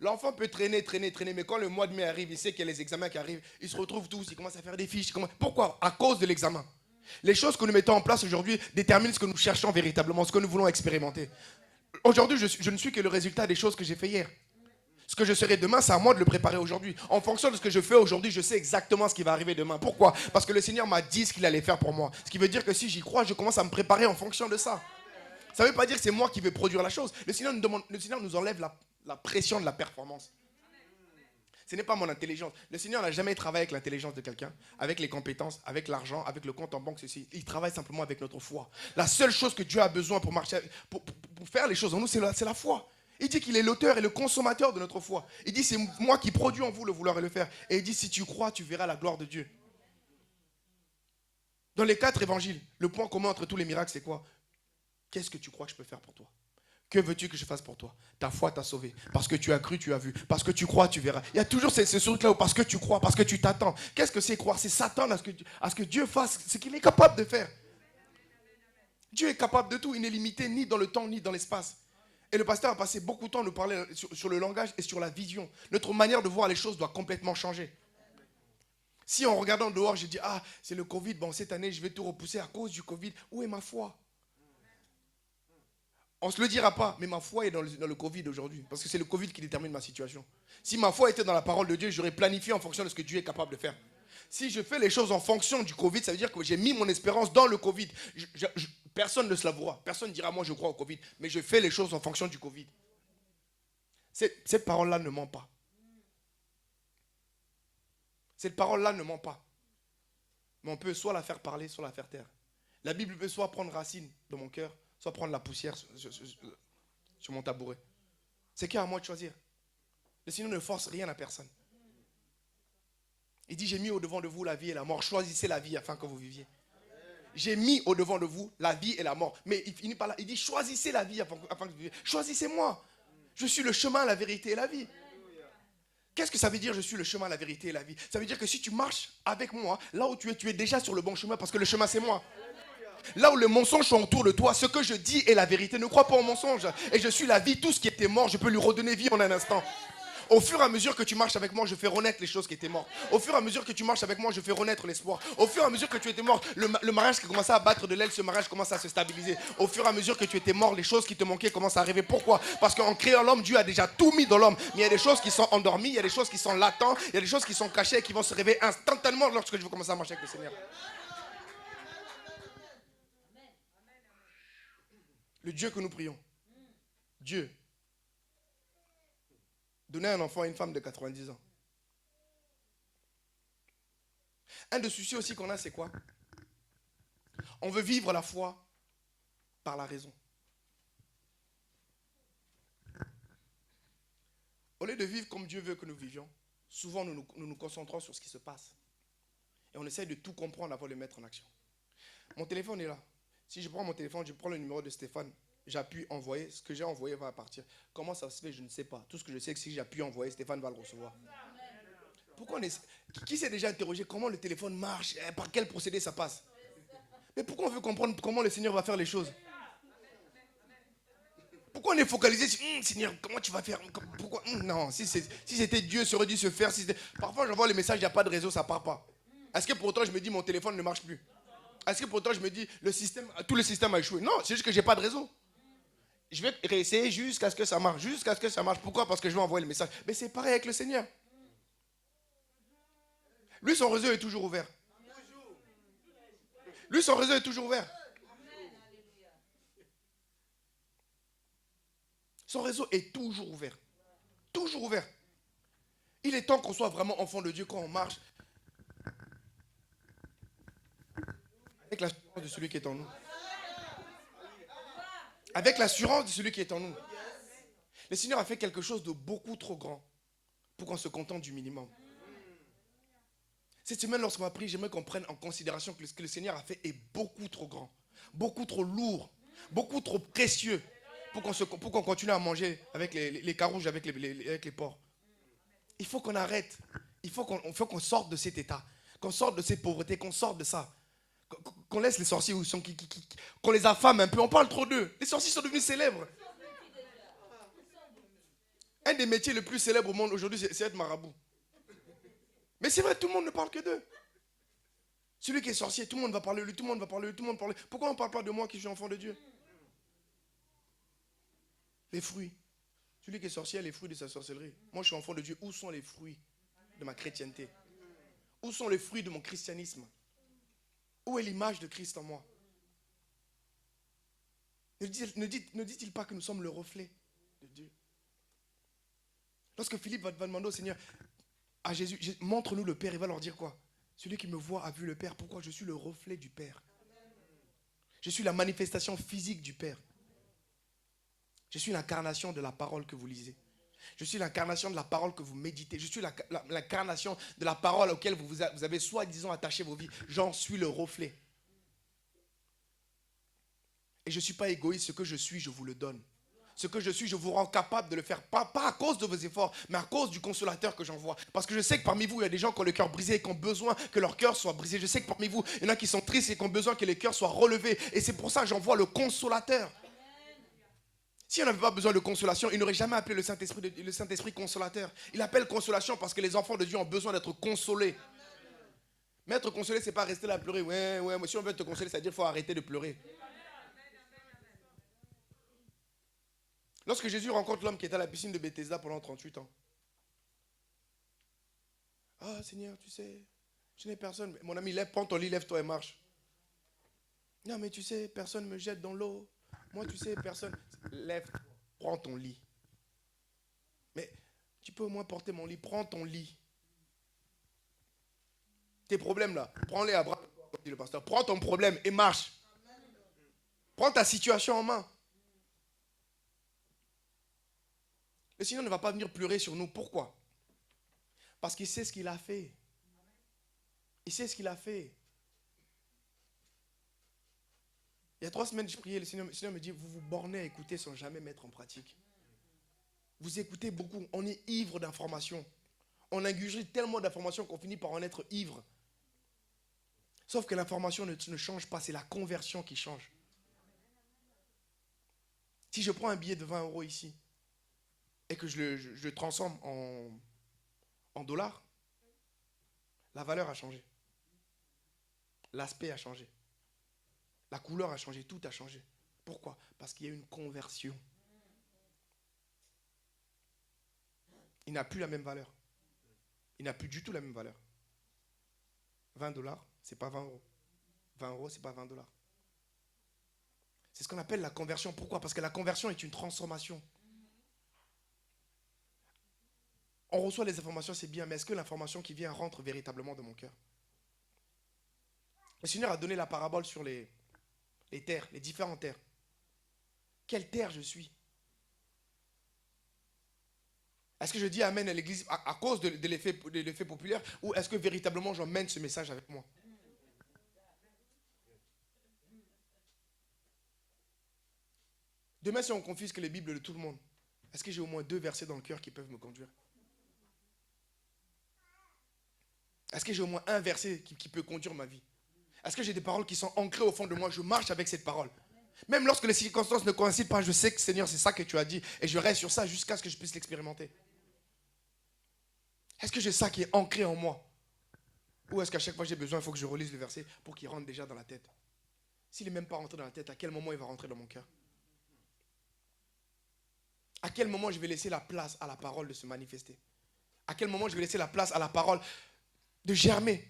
L'enfant peut traîner, mais quand le mois de mai arrive, il sait qu'il y a les examens qui arrivent, il se retrouve tous, il commence à faire des fiches. Pourquoi? À cause de l'examen. Les choses que nous mettons en place aujourd'hui déterminent ce que nous cherchons véritablement, ce que nous voulons expérimenter. Aujourd'hui, je ne suis que le résultat des choses que j'ai fait hier. Ce que je serai demain, c'est à moi de le préparer aujourd'hui. En fonction de ce que je fais aujourd'hui, je sais exactement ce qui va arriver demain. Pourquoi? Parce que le Seigneur m'a dit ce qu'il allait faire pour moi. Ce qui veut dire que si j'y crois, je commence à me préparer en fonction de ça. Ça ne veut pas dire que c'est moi qui vais produire la chose. Le Seigneur nous enlève la pression de la performance. Ce n'est pas mon intelligence. Le Seigneur n'a jamais travaillé avec l'intelligence de quelqu'un, avec les compétences, avec l'argent, avec le compte en banque, ceci. Il travaille simplement avec notre foi. La seule chose que Dieu a besoin pour marcher, pour faire les choses en nous, c'est la foi. Il dit qu'il est l'auteur et le consommateur de notre foi. Il dit c'est moi qui produis en vous le vouloir et le faire. Et il dit si tu crois, tu verras la gloire de Dieu. Dans les 4 évangiles, le point commun entre tous les miracles, c'est quoi? Qu'est-ce que tu crois que je peux faire pour toi? Que veux-tu que je fasse pour toi? Ta foi t'a sauvé. Parce que tu as cru, tu as vu. Parce que tu crois, tu verras. Il y a toujours ce truc-là où parce que tu crois, parce que tu t'attends. Qu'est-ce que c'est croire? C'est s'attendre à ce que Dieu fasse ce qu'il est capable de faire. Dieu est capable de tout. Il n'est limité ni dans le temps, ni dans l'espace. Et le pasteur a passé beaucoup de temps à nous parler sur le langage et sur la vision. Notre manière de voir les choses doit complètement changer. Si en regardant dehors, j'ai dit, ah, c'est le Covid, bon, cette année, je vais tout repousser à cause du Covid. Où est ma foi? On ne se le dira pas, mais ma foi est dans le Covid aujourd'hui. Parce que c'est le Covid qui détermine ma situation. Si ma foi était dans la parole de Dieu, j'aurais planifié en fonction de ce que Dieu est capable de faire. Si je fais les choses en fonction du Covid, ça veut dire que j'ai mis mon espérance dans le Covid. Personne ne se l'avouera. Personne ne dira, moi je crois au Covid. Mais je fais les choses en fonction du Covid. Cette parole-là ne ment pas. Cette parole-là ne ment pas. Mais on peut soit la faire parler, soit la faire taire. La Bible peut soit prendre racine dans mon cœur, soit prendre la poussière sur mon tabouret. C'est qu'à moi de choisir. Le Seigneur ne force rien à personne. Il dit, j'ai mis au-devant de vous la vie et la mort. Choisissez la vie afin que vous viviez. J'ai mis au-devant de vous la vie et la mort. Mais il finit par là. Il dit, choisissez la vie afin que vous viviez. Choisissez-moi. Je suis le chemin, la vérité et la vie. Qu'est-ce que ça veut dire, je suis le chemin, la vérité et la vie? Ça veut dire que si tu marches avec moi, là où tu es déjà sur le bon chemin parce que le chemin, c'est moi. Là où les mensonges sont autour de toi, ce que je dis est la vérité. Ne crois pas aux mensonges. Et je suis la vie. Tout ce qui était mort, je peux lui redonner vie en un instant. Au fur et à mesure que tu marches avec moi, je fais renaître les choses qui étaient mortes. Au fur et à mesure que tu marches avec moi, je fais renaître l'espoir. Au fur et à mesure que tu étais mort, le mariage qui commençait à battre de l'aile, ce mariage commence à se stabiliser. Au fur et à mesure que tu étais mort, les choses qui te manquaient commencent à arriver. Pourquoi? Parce qu'en créant l'homme, Dieu a déjà tout mis dans l'homme. Mais il y a des choses qui sont endormies, il y a des choses qui sont latentes, il y a des choses qui sont cachées et qui vont se réveiller instantanément lorsque je vais commencer à marcher avec le Seigneur. Le Dieu que nous prions. Dieu. Donner un enfant à une femme de 90 ans. Un des soucis aussi qu'on a, c'est quoi? On veut vivre la foi par la raison. Au lieu de vivre comme Dieu veut que nous vivions, souvent nous nous concentrons sur ce qui se passe. Et on essaie de tout comprendre avant de le mettre en action. Mon téléphone est là. Si je prends mon téléphone, je prends le numéro de Stéphane, j'appuie envoyer, ce que j'ai envoyé va partir. Comment ça se fait, je ne sais pas. Tout ce que je sais, c'est que si j'appuie envoyer, Stéphane va le recevoir. Pourquoi qui s'est déjà interrogé comment le téléphone marche, par quel procédé ça passe? Mais pourquoi on veut comprendre comment le Seigneur va faire les choses? Pourquoi on est focalisé sur Seigneur, comment tu vas faire? Pourquoi? Non, si c'était Dieu, ça aurait dû se faire. Parfois, j'envoie les messages, il n'y a pas de réseau, ça ne part pas. Est-ce que pour autant, je me dis, mon téléphone ne marche plus? Est-ce que pour autant, je me dis, tout le système a échoué? Non, c'est juste que je n'ai pas de réseau. Je vais réessayer jusqu'à ce que ça marche. Jusqu'à ce que ça marche. Pourquoi? Parce que je vais envoyer le message. Mais c'est pareil avec le Seigneur. Lui, son réseau est toujours ouvert. Lui, son réseau est toujours ouvert. Son réseau est toujours ouvert. Toujours ouvert. Il est temps qu'on soit vraiment enfant de Dieu quand on marche avec l'assurance de celui qui est en nous. Avec l'assurance de celui qui est en nous. Le Seigneur a fait quelque chose de beaucoup trop grand pour qu'on se contente du minimum. Cette semaine, lorsqu'on va prier, j'aimerais qu'on prenne en considération que ce que le Seigneur a fait est beaucoup trop grand, beaucoup trop lourd, beaucoup trop précieux pour qu'on continue à manger avec les carouges, avec les porcs. Il faut qu'on arrête. Il faut qu'on sorte de cet état, qu'on sorte de cette pauvreté, qu'on sorte de ça. Qu'on laisse les sorciers où sont, qu'on les affame un peu. On parle trop d'eux. Les sorciers sont devenus célèbres. Un des métiers les plus célèbres au monde aujourd'hui, c'est être marabout. Mais c'est vrai, tout le monde ne parle que d'eux. Celui qui est sorcier, tout le monde va parler de lui, tout le monde va parler de lui, tout le monde parle. Pourquoi on ne parle pas de moi qui suis enfant de Dieu? Les fruits. Celui qui est sorcier a les fruits de sa sorcellerie. Moi, je suis enfant de Dieu. Où sont les fruits de ma chrétienté? Où sont les fruits de mon christianisme? Où est l'image de Christ en moi? Ne dit-il pas que nous sommes le reflet de Dieu? Lorsque Philippe va demander au Seigneur, à Jésus, montre-nous le Père, il va leur dire quoi? Celui qui me voit a vu le Père. Pourquoi? Je suis le reflet du Père. Je suis la manifestation physique du Père. Je suis l'incarnation de la parole que vous lisez. Je suis l'incarnation de la parole que vous méditez. Je suis l'incarnation de la parole auquel vous avez soi-disant attaché vos vies. J'en suis le reflet. Et je ne suis pas égoïste. Ce que je suis, je vous le donne. Ce que je suis, je vous rends capable de le faire. Pas à cause de vos efforts, mais à cause du consolateur que j'envoie. Parce que je sais que parmi vous, il y a des gens qui ont le cœur brisé et qui ont besoin que leur cœur soit brisé. Je sais que parmi vous, il y en a qui sont tristes et qui ont besoin que les cœurs soient relevés. Et c'est pour ça que j'envoie le consolateur. Si on n'avait pas besoin de consolation, il n'aurait jamais appelé le Saint-Esprit consolateur. Il appelle consolation parce que les enfants de Dieu ont besoin d'être consolés. Mais être consolé, ce n'est pas rester là à pleurer. Ouais, mais si on veut te consoler, ça veut dire qu'il faut arrêter de pleurer. Lorsque Jésus rencontre l'homme qui était à la piscine de Bethesda pendant 38 ans. Ah Seigneur, tu sais, je n'ai personne. Mon ami, prends ton lit, lève-toi et marche. Non mais tu sais, personne ne me jette dans l'eau. Moi tu sais, personne. Lève-toi, prends ton lit. Mais tu peux au moins porter mon lit, prends ton lit. Tes problèmes là, prends-les à bras, comme dit le pasteur. Prends ton problème et marche. Prends ta situation en main. Le Seigneur ne va pas venir pleurer sur nous. Pourquoi? Parce qu'il sait ce qu'il a fait. Il sait ce qu'il a fait. Il y a 3 semaines, je priais, le Seigneur me dit, vous vous bornez à écouter sans jamais mettre en pratique. Vous écoutez beaucoup, on est ivre d'informations. On ingurgite tellement d'informations qu'on finit par en être ivre. Sauf que l'information ne change pas, c'est la conversion qui change. Si je prends un billet de 20 € ici, et que je le transforme en dollars, la valeur a changé. L'aspect a changé. La couleur a changé, tout a changé. Pourquoi? Parce qu'il y a une conversion. Il n'a plus la même valeur. Il n'a plus du tout la même valeur. 20 $, ce n'est pas 20 €. 20 €, ce n'est pas 20 $. C'est ce qu'on appelle la conversion. Pourquoi? Parce que la conversion est une transformation. On reçoit les informations, c'est bien, mais est-ce que l'information qui vient rentre véritablement dans mon cœur? Le Seigneur a donné la parabole sur les terres, les différentes terres. Quelle terre je suis? Est-ce que je dis amen à l'église à cause de l'effet populaire, ou est-ce que véritablement j'emmène ce message avec moi? Demain, si on confisque les Bibles de tout le monde, est-ce que j'ai au moins 2 versets dans le cœur qui peuvent me conduire? Est-ce que j'ai au moins un verset qui peut conduire ma vie? Est-ce que j'ai des paroles qui sont ancrées au fond de moi? Je marche avec cette parole. Même lorsque les circonstances ne coïncident pas, je sais que Seigneur, c'est ça que tu as dit. Et je reste sur ça jusqu'à ce que je puisse l'expérimenter. Est-ce que j'ai ça qui est ancré en moi? Ou est-ce qu'à chaque fois j'ai besoin, il faut que je relise le verset pour qu'il rentre déjà dans la tête? S'il n'est même pas rentré dans la tête, à quel moment il va rentrer dans mon cœur? À quel moment je vais laisser la place à la parole de se manifester? À quel moment je vais laisser la place à la parole de germer?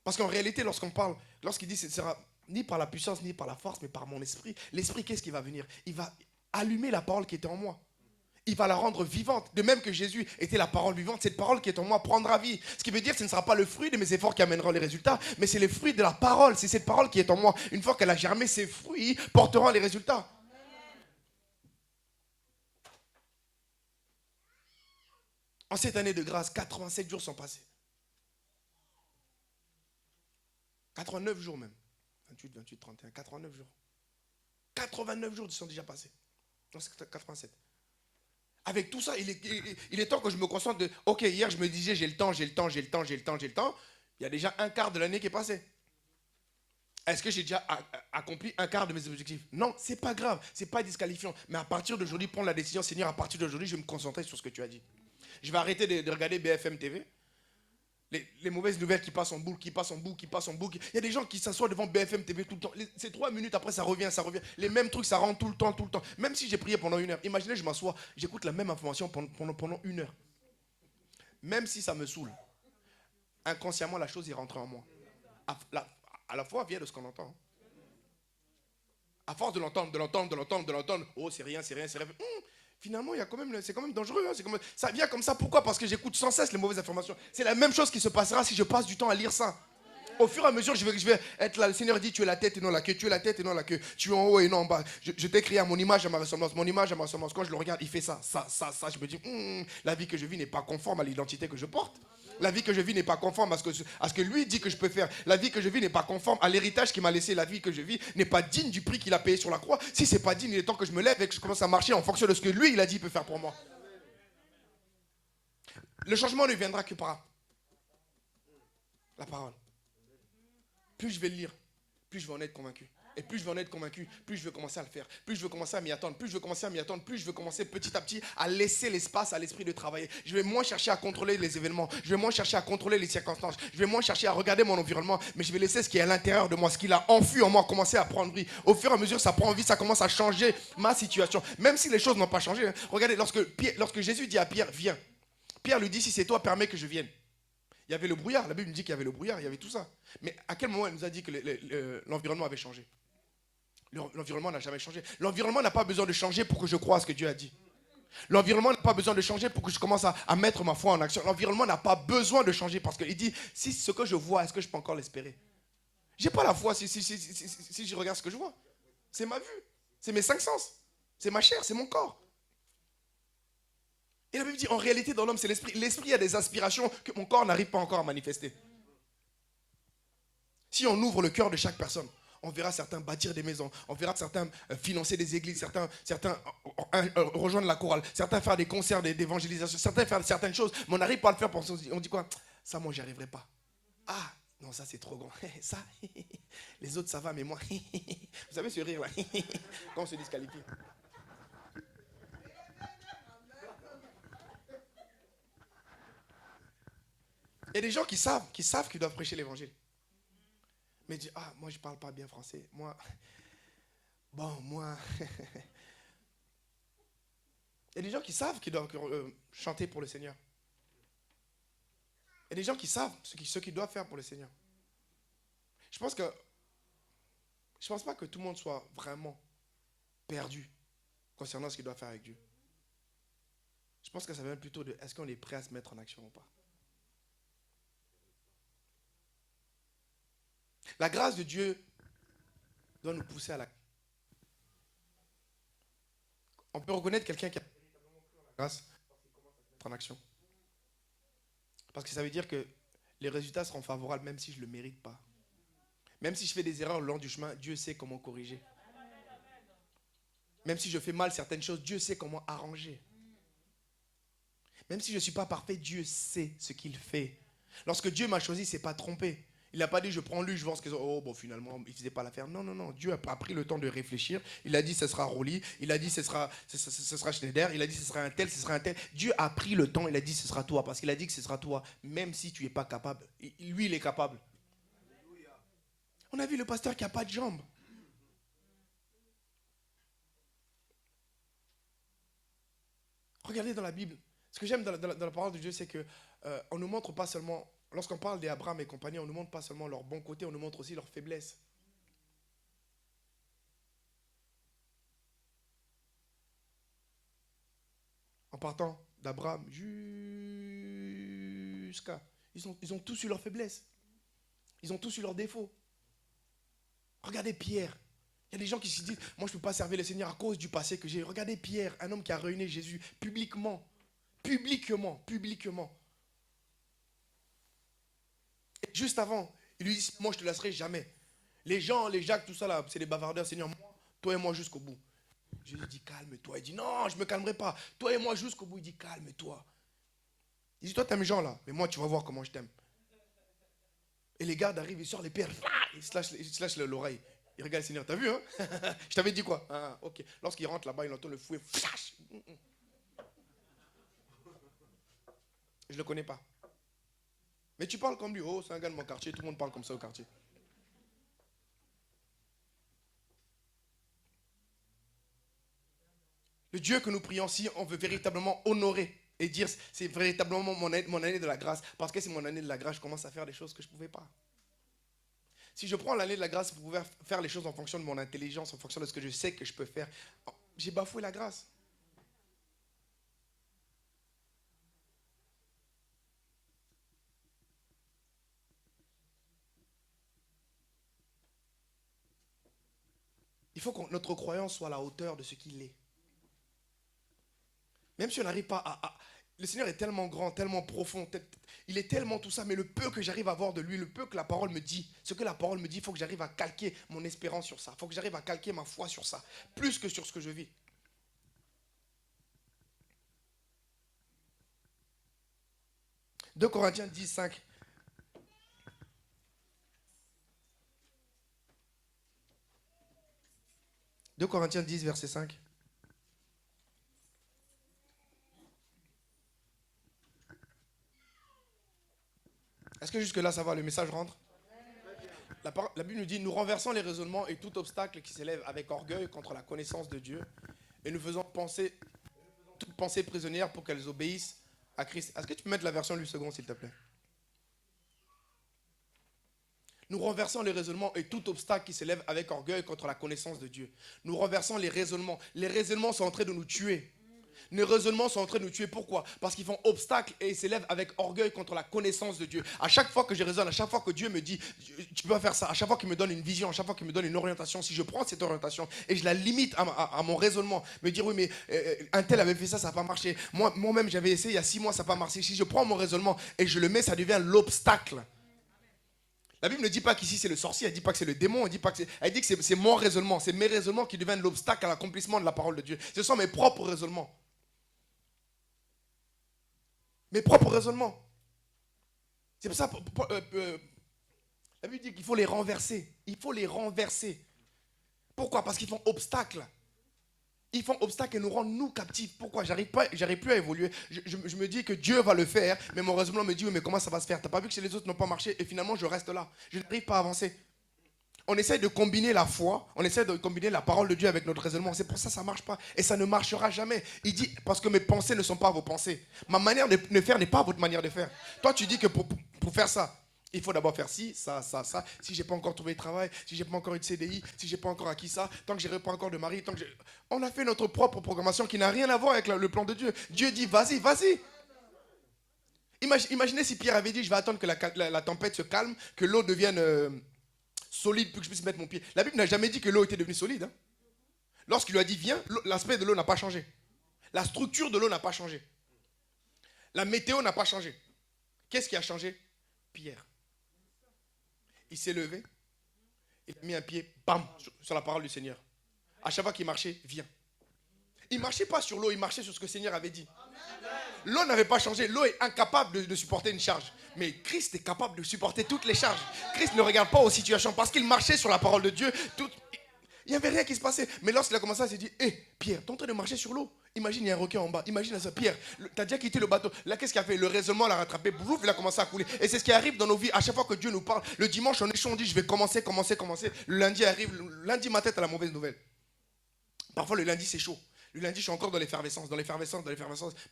Parce qu'en réalité, lorsqu'on parle, lorsqu'il dit ce ne sera ni par la puissance, ni par la force, mais par mon esprit, l'esprit, qu'est-ce qui va venir? Il va allumer la parole qui était en moi. il va la rendre vivante. De même que Jésus était la parole vivante, cette parole qui est en moi prendra vie. Ce qui veut dire que ce ne sera pas le fruit de mes efforts qui amèneront les résultats, mais c'est le fruit de la parole. C'est cette parole qui est en moi. Une fois qu'elle a germé, ses fruits porteront les résultats. En cette année de grâce, 87 jours sont passés. 89 jours même. 28, 28, 31, 89 jours. 89 jours sont déjà passés. Non, c'est 87. Avec tout ça, il est temps que je me concentre de... Ok, hier je me disais j'ai le temps. Il y a déjà un quart de l'année qui est passé. Est-ce que j'ai déjà accompli un quart de mes objectifs? Non, c'est pas grave, c'est pas disqualifiant. Mais à partir d'aujourd'hui, prends la décision, Seigneur, à partir d'aujourd'hui, je vais me concentrer sur ce que tu as dit. Je vais arrêter de regarder BFM TV. Les mauvaises nouvelles qui passent en boucle. Il y a des gens qui s'assoient devant BFM TV tout le temps. C'est 3 minutes, après ça revient. Les mêmes trucs, ça rentre tout le temps. Même si j'ai prié pendant 1 heure. Imaginez, je m'assois, j'écoute la même information pendant 1 heure. Même si ça me saoule, inconsciemment, la chose est rentrée en moi. À la fois, vient de ce qu'on entend. À force de l'entendre. Oh, c'est rien. Finalement, c'est quand même dangereux. Ça vient comme ça. Pourquoi? Parce que j'écoute sans cesse les mauvaises informations. C'est la même chose qui se passera si je passe du temps à lire ça. Au fur et à mesure, je vais être là. Le Seigneur dit, tu es la tête et non la queue. Tu es la tête et non la queue. Tu es en haut et non en bas. Je t'ai créé à mon image, à ma ressemblance. Mon image, à ma ressemblance. Quand je le regarde, il fait ça. Je me dis, la vie que je vis n'est pas conforme à l'identité que je porte. La vie que je vis n'est pas conforme à ce que lui dit que je peux faire. La vie que je vis n'est pas conforme à l'héritage qu'il m'a laissé. La vie que je vis n'est pas digne du prix qu'il a payé sur la croix. Si c'est pas digne, il est temps que je me lève et que je commence à marcher en fonction de ce que lui, il a dit, il peut faire pour moi. Le changement ne viendra que par la parole. Plus je vais le lire, plus je vais en être convaincu. Et plus je vais en être convaincu, plus je vais commencer à le faire. Plus je vais commencer à m'y attendre. Plus je vais commencer petit à petit à laisser l'espace à l'esprit de travailler. Je vais moins chercher à contrôler les événements. Je vais moins chercher à contrôler les circonstances. Je vais moins chercher à regarder mon environnement. Mais je vais laisser ce qui est à l'intérieur de moi, ce qu'il a enfui en moi, commencer à prendre vie. Au fur et à mesure, ça prend vie, ça commence à changer ma situation. Même si les choses n'ont pas changé. Regardez, lorsque Jésus dit à Pierre, viens. Pierre lui dit, si c'est toi, permets que je vienne. Il y avait le brouillard. La Bible nous dit qu'il y avait le brouillard, il y avait tout ça. Mais à quel moment elle nous a dit que l'environnement avait changé? L'environnement n'a jamais changé. L'environnement n'a pas besoin de changer pour que je croie à ce que Dieu a dit. L'environnement n'a pas besoin de changer pour que je commence à mettre ma foi en action. L'environnement n'a pas besoin de changer parce qu'il dit, si ce que je vois, est-ce que je peux encore l'espérer? Je n'ai pas la foi si je regarde ce que je vois. C'est ma vue, c'est mes 5 sens, c'est ma chair, c'est mon corps. Et la Bible dit, en réalité, dans l'homme, c'est l'esprit. L'esprit a des aspirations que mon corps n'arrive pas encore à manifester. Si on ouvre le cœur de chaque personne, on verra certains bâtir des maisons, on verra certains financer des églises, certains rejoindre la chorale, certains faire des concerts d'évangélisation, certains faire certaines choses, mais on n'arrive pas à le faire parce qu'on dit quoi? Ça, moi, j'y arriverai pas. Ah, non, ça, c'est trop grand. Ça, les autres, ça va, mais moi, vous savez ce rire là, quand on se disqualifie. Il y a des gens qui savent qu'ils doivent prêcher l'évangile. Mais disent, ah, moi je ne parle pas bien français. Moi. Il y a des gens qui savent qu'ils doivent chanter pour le Seigneur. Il y a des gens qui savent ce qu'ils doivent faire pour le Seigneur. Je pense pas que tout le monde soit vraiment perdu concernant ce qu'il doit faire avec Dieu. Je pense que ça vient plutôt de est-ce qu'on est prêt à se mettre en action ou pas. La grâce de Dieu doit nous pousser à la... On peut reconnaître quelqu'un qui a la grâce en action. Parce que ça veut dire que les résultats seront favorables même si je ne le mérite pas. Même si je fais des erreurs le long du chemin, Dieu sait comment corriger. Même si je fais mal certaines choses, Dieu sait comment arranger. Même si je ne suis pas parfait, Dieu sait ce qu'il fait. Lorsque Dieu m'a choisi, il ne s'est pas trompé. Il n'a pas dit, je prends lui, je vois ce qu'ils ont. Oh, bon, finalement, il ne faisait pas l'affaire. Non. Dieu a pris le temps de réfléchir. Il a dit, ce sera Rolly. Il a dit, ce sera Schneider. Il a dit, ce sera un tel, ce sera un tel. Dieu a pris le temps, il a dit, ce sera toi. Parce qu'il a dit que ce sera toi. Même si tu n'es pas capable. Lui, il est capable. On a vu le pasteur qui n'a pas de jambes. Regardez dans la Bible. Ce que j'aime dans la parole de Dieu, c'est qu'on ne nous montre pas seulement... Lorsqu'on parle d'Abraham et compagnie, on ne nous montre pas seulement leurs bons côtés, on nous montre aussi leurs faiblesses. En partant d'Abraham jusqu'à... Ils ont tous eu leurs faiblesses. Ils ont tous eu leurs défauts. Regardez Pierre. Il y a des gens qui se disent, moi je ne peux pas servir le Seigneur à cause du passé que j'ai. Regardez Pierre, un homme qui a ruiné Jésus publiquement. Publiquement. Et juste avant, il lui dit, moi je ne te laisserai jamais. Les gens, les Jacques, tout ça là, c'est des bavardeurs. Seigneur, toi et moi jusqu'au bout. Jésus dit, calme-toi. Il dit, non, je ne me calmerai pas. Toi et moi jusqu'au bout. Il dit, calme-toi. Il dit, toi t'aimes Jean là, mais moi tu vas voir comment je t'aime. Et les gardes arrivent, ils sortent les pierres, ils se lâchent l'oreille. Il regarde le Seigneur, t'as vu hein? Je t'avais dit quoi? Ah, ok. Lorsqu'il rentre là-bas, il entend le fouet, flash. Je ne le connais pas. Mais tu parles comme lui, oh c'est un gars de mon quartier, tout le monde parle comme ça au quartier. Le Dieu que nous prions, si on veut véritablement honorer et dire c'est véritablement mon année de la grâce, parce que c'est mon année de la grâce, je commence à faire des choses que je ne pouvais pas. Si je prends l'année de la grâce pour pouvoir faire les choses en fonction de mon intelligence, en fonction de ce que je sais que je peux faire, j'ai bafoué la grâce. Il faut que notre croyance soit à la hauteur de ce qu'il est. Même si on n'arrive pas à... Le Seigneur est tellement grand, tellement profond, il est tellement tout ça, mais le peu que j'arrive à voir de lui, le peu que la parole me dit, ce que la parole me dit, il faut que j'arrive à calquer mon espérance sur ça. Il faut que j'arrive à calquer ma foi sur ça, plus que sur ce que je vis. « 2 Corinthiens 10, 5. 2 Corinthiens 10, verset 5. Est-ce que jusque-là, ça va, le message rentre? La Bible nous dit, nous renversons les raisonnements et tout obstacle qui s'élève avec orgueil contre la connaissance de Dieu et nous faisons toute pensée prisonnière pour qu'elles obéissent à Christ. Est-ce que tu peux mettre la version du second, s'il te plaît? Nous renversons les raisonnements et tout obstacle qui s'élève avec orgueil contre la connaissance de Dieu. Nous renversons les raisonnements. Les raisonnements sont en train de nous tuer. Les raisonnements sont en train de nous tuer. Pourquoi? Parce qu'ils font obstacle et ils s'élèvent avec orgueil contre la connaissance de Dieu. À chaque fois que je raisonne, à chaque fois que Dieu me dit, tu peux pas faire ça, à chaque fois qu'il me donne une vision, à chaque fois qu'il me donne une orientation, si je prends cette orientation et je la limite à mon raisonnement, me dire, oui, mais un tel avait fait ça, ça n'a pas marché. Moi-même, j'avais essayé il y a 6 mois, ça n'a pas marché. Si je prends mon raisonnement et je le mets, ça devient l'obstacle. La Bible ne dit pas qu'ici c'est le sorcier, elle ne dit pas que c'est le démon, elle dit que c'est mon raisonnement, c'est mes raisonnements qui deviennent l'obstacle à l'accomplissement de la parole de Dieu. Ce sont mes propres raisonnements. Mes propres raisonnements. C'est pour ça la Bible dit qu'il faut les renverser. Il faut les renverser. Pourquoi? Parce qu'ils font obstacle. Ils font obstacle et nous rendent nous captifs. Pourquoi? J'arrive plus à évoluer. Je me dis que Dieu va le faire, mais mon raisonnement me dit, oui, mais comment ça va se faire? T'as pas vu que chez les autres n'ont pas marché? Et finalement, je reste là. Je n'arrive pas à avancer. On essaie de combiner la foi, on essaie de combiner la parole de Dieu avec notre raisonnement. C'est pour ça que ça ne marche pas. Et ça ne marchera jamais. Il dit, parce que mes pensées ne sont pas vos pensées. Ma manière de faire n'est pas votre manière de faire. Toi, tu dis que pour faire ça, il faut d'abord faire ci, ça, ça, ça. Si je n'ai pas encore trouvé de travail, si je n'ai pas encore eu de CDI, si je n'ai pas encore acquis ça, tant que je n'aurai pas encore de mari, on a fait notre propre programmation qui n'a rien à voir avec le plan de Dieu. Dieu dit, vas-y, vas-y. Imaginez si Pierre avait dit, je vais attendre que la tempête se calme, que l'eau devienne solide pour que je puisse mettre mon pied. La Bible n'a jamais dit que l'eau était devenue solide. Hein. Lorsqu'il lui a dit, viens, l'aspect de l'eau n'a pas changé. La structure de l'eau n'a pas changé. La météo n'a pas changé. Qu'est-ce qui a changé? Pierre. Il s'est levé, il a mis un pied, bam, sur la parole du Seigneur. À chaque fois qu'il marchait, viens. Il ne marchait pas sur l'eau, il marchait sur ce que le Seigneur avait dit. L'eau n'avait pas changé, l'eau est incapable de supporter une charge. Mais Christ est capable de supporter toutes les charges. Christ ne regarde pas aux situations parce qu'il marchait sur la parole de Dieu. Il n'y avait rien qui se passait. Mais lorsqu'il a commencé, il s'est dit, hé, Pierre, tu es en train de marcher sur l'eau. Imagine, il y a un requin en bas. Imagine ça, Pierre, tu as déjà quitté le bateau. Là, qu'est-ce qu'il a fait? Le raisonnement l'a rattrapé. Brouf, il a commencé à couler. Et c'est ce qui arrive dans nos vies. À chaque fois que Dieu nous parle, le dimanche, on dit, je vais commencer. Le lundi arrive. Le lundi matin, tu as la mauvaise nouvelle. Parfois, le lundi, c'est chaud. Le lundi, je suis encore dans l'effervescence.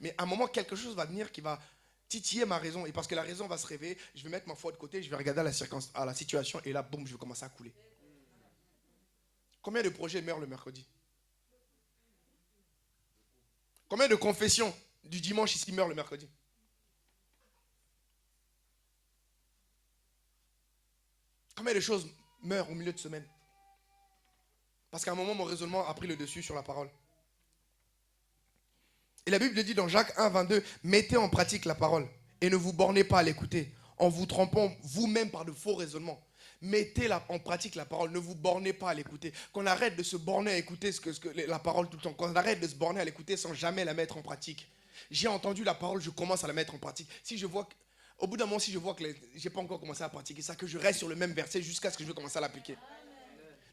Mais à un moment, quelque chose va venir qui va titiller ma raison. Et parce que la raison va se réveiller, je vais mettre ma foi de côté, je vais regarder à la situation. Et là, boum, je vais commencer à couler. Combien de projets meurent le mercredi? Combien de confessions du dimanche, ici, meurt le mercredi. Combien de choses meurent au milieu de semaine? Parce qu'à un moment, mon raisonnement a pris le dessus sur la parole. Et la Bible dit dans Jacques 1, 22, mettez en pratique la parole et ne vous bornez pas à l'écouter en vous trompant vous-même par de faux raisonnements. Mettez en pratique la parole, ne vous bornez pas à l'écouter. Qu'on arrête de se borner à écouter la parole tout le temps. Qu'on arrête de se borner à l'écouter sans jamais la mettre en pratique. J'ai entendu la parole, je commence à la mettre en pratique. Si je vois au bout d'un moment, si je vois que je n'ai pas encore commencé à pratiquer ça, que je reste sur le même verset jusqu'à ce que je veux commencer à l'appliquer.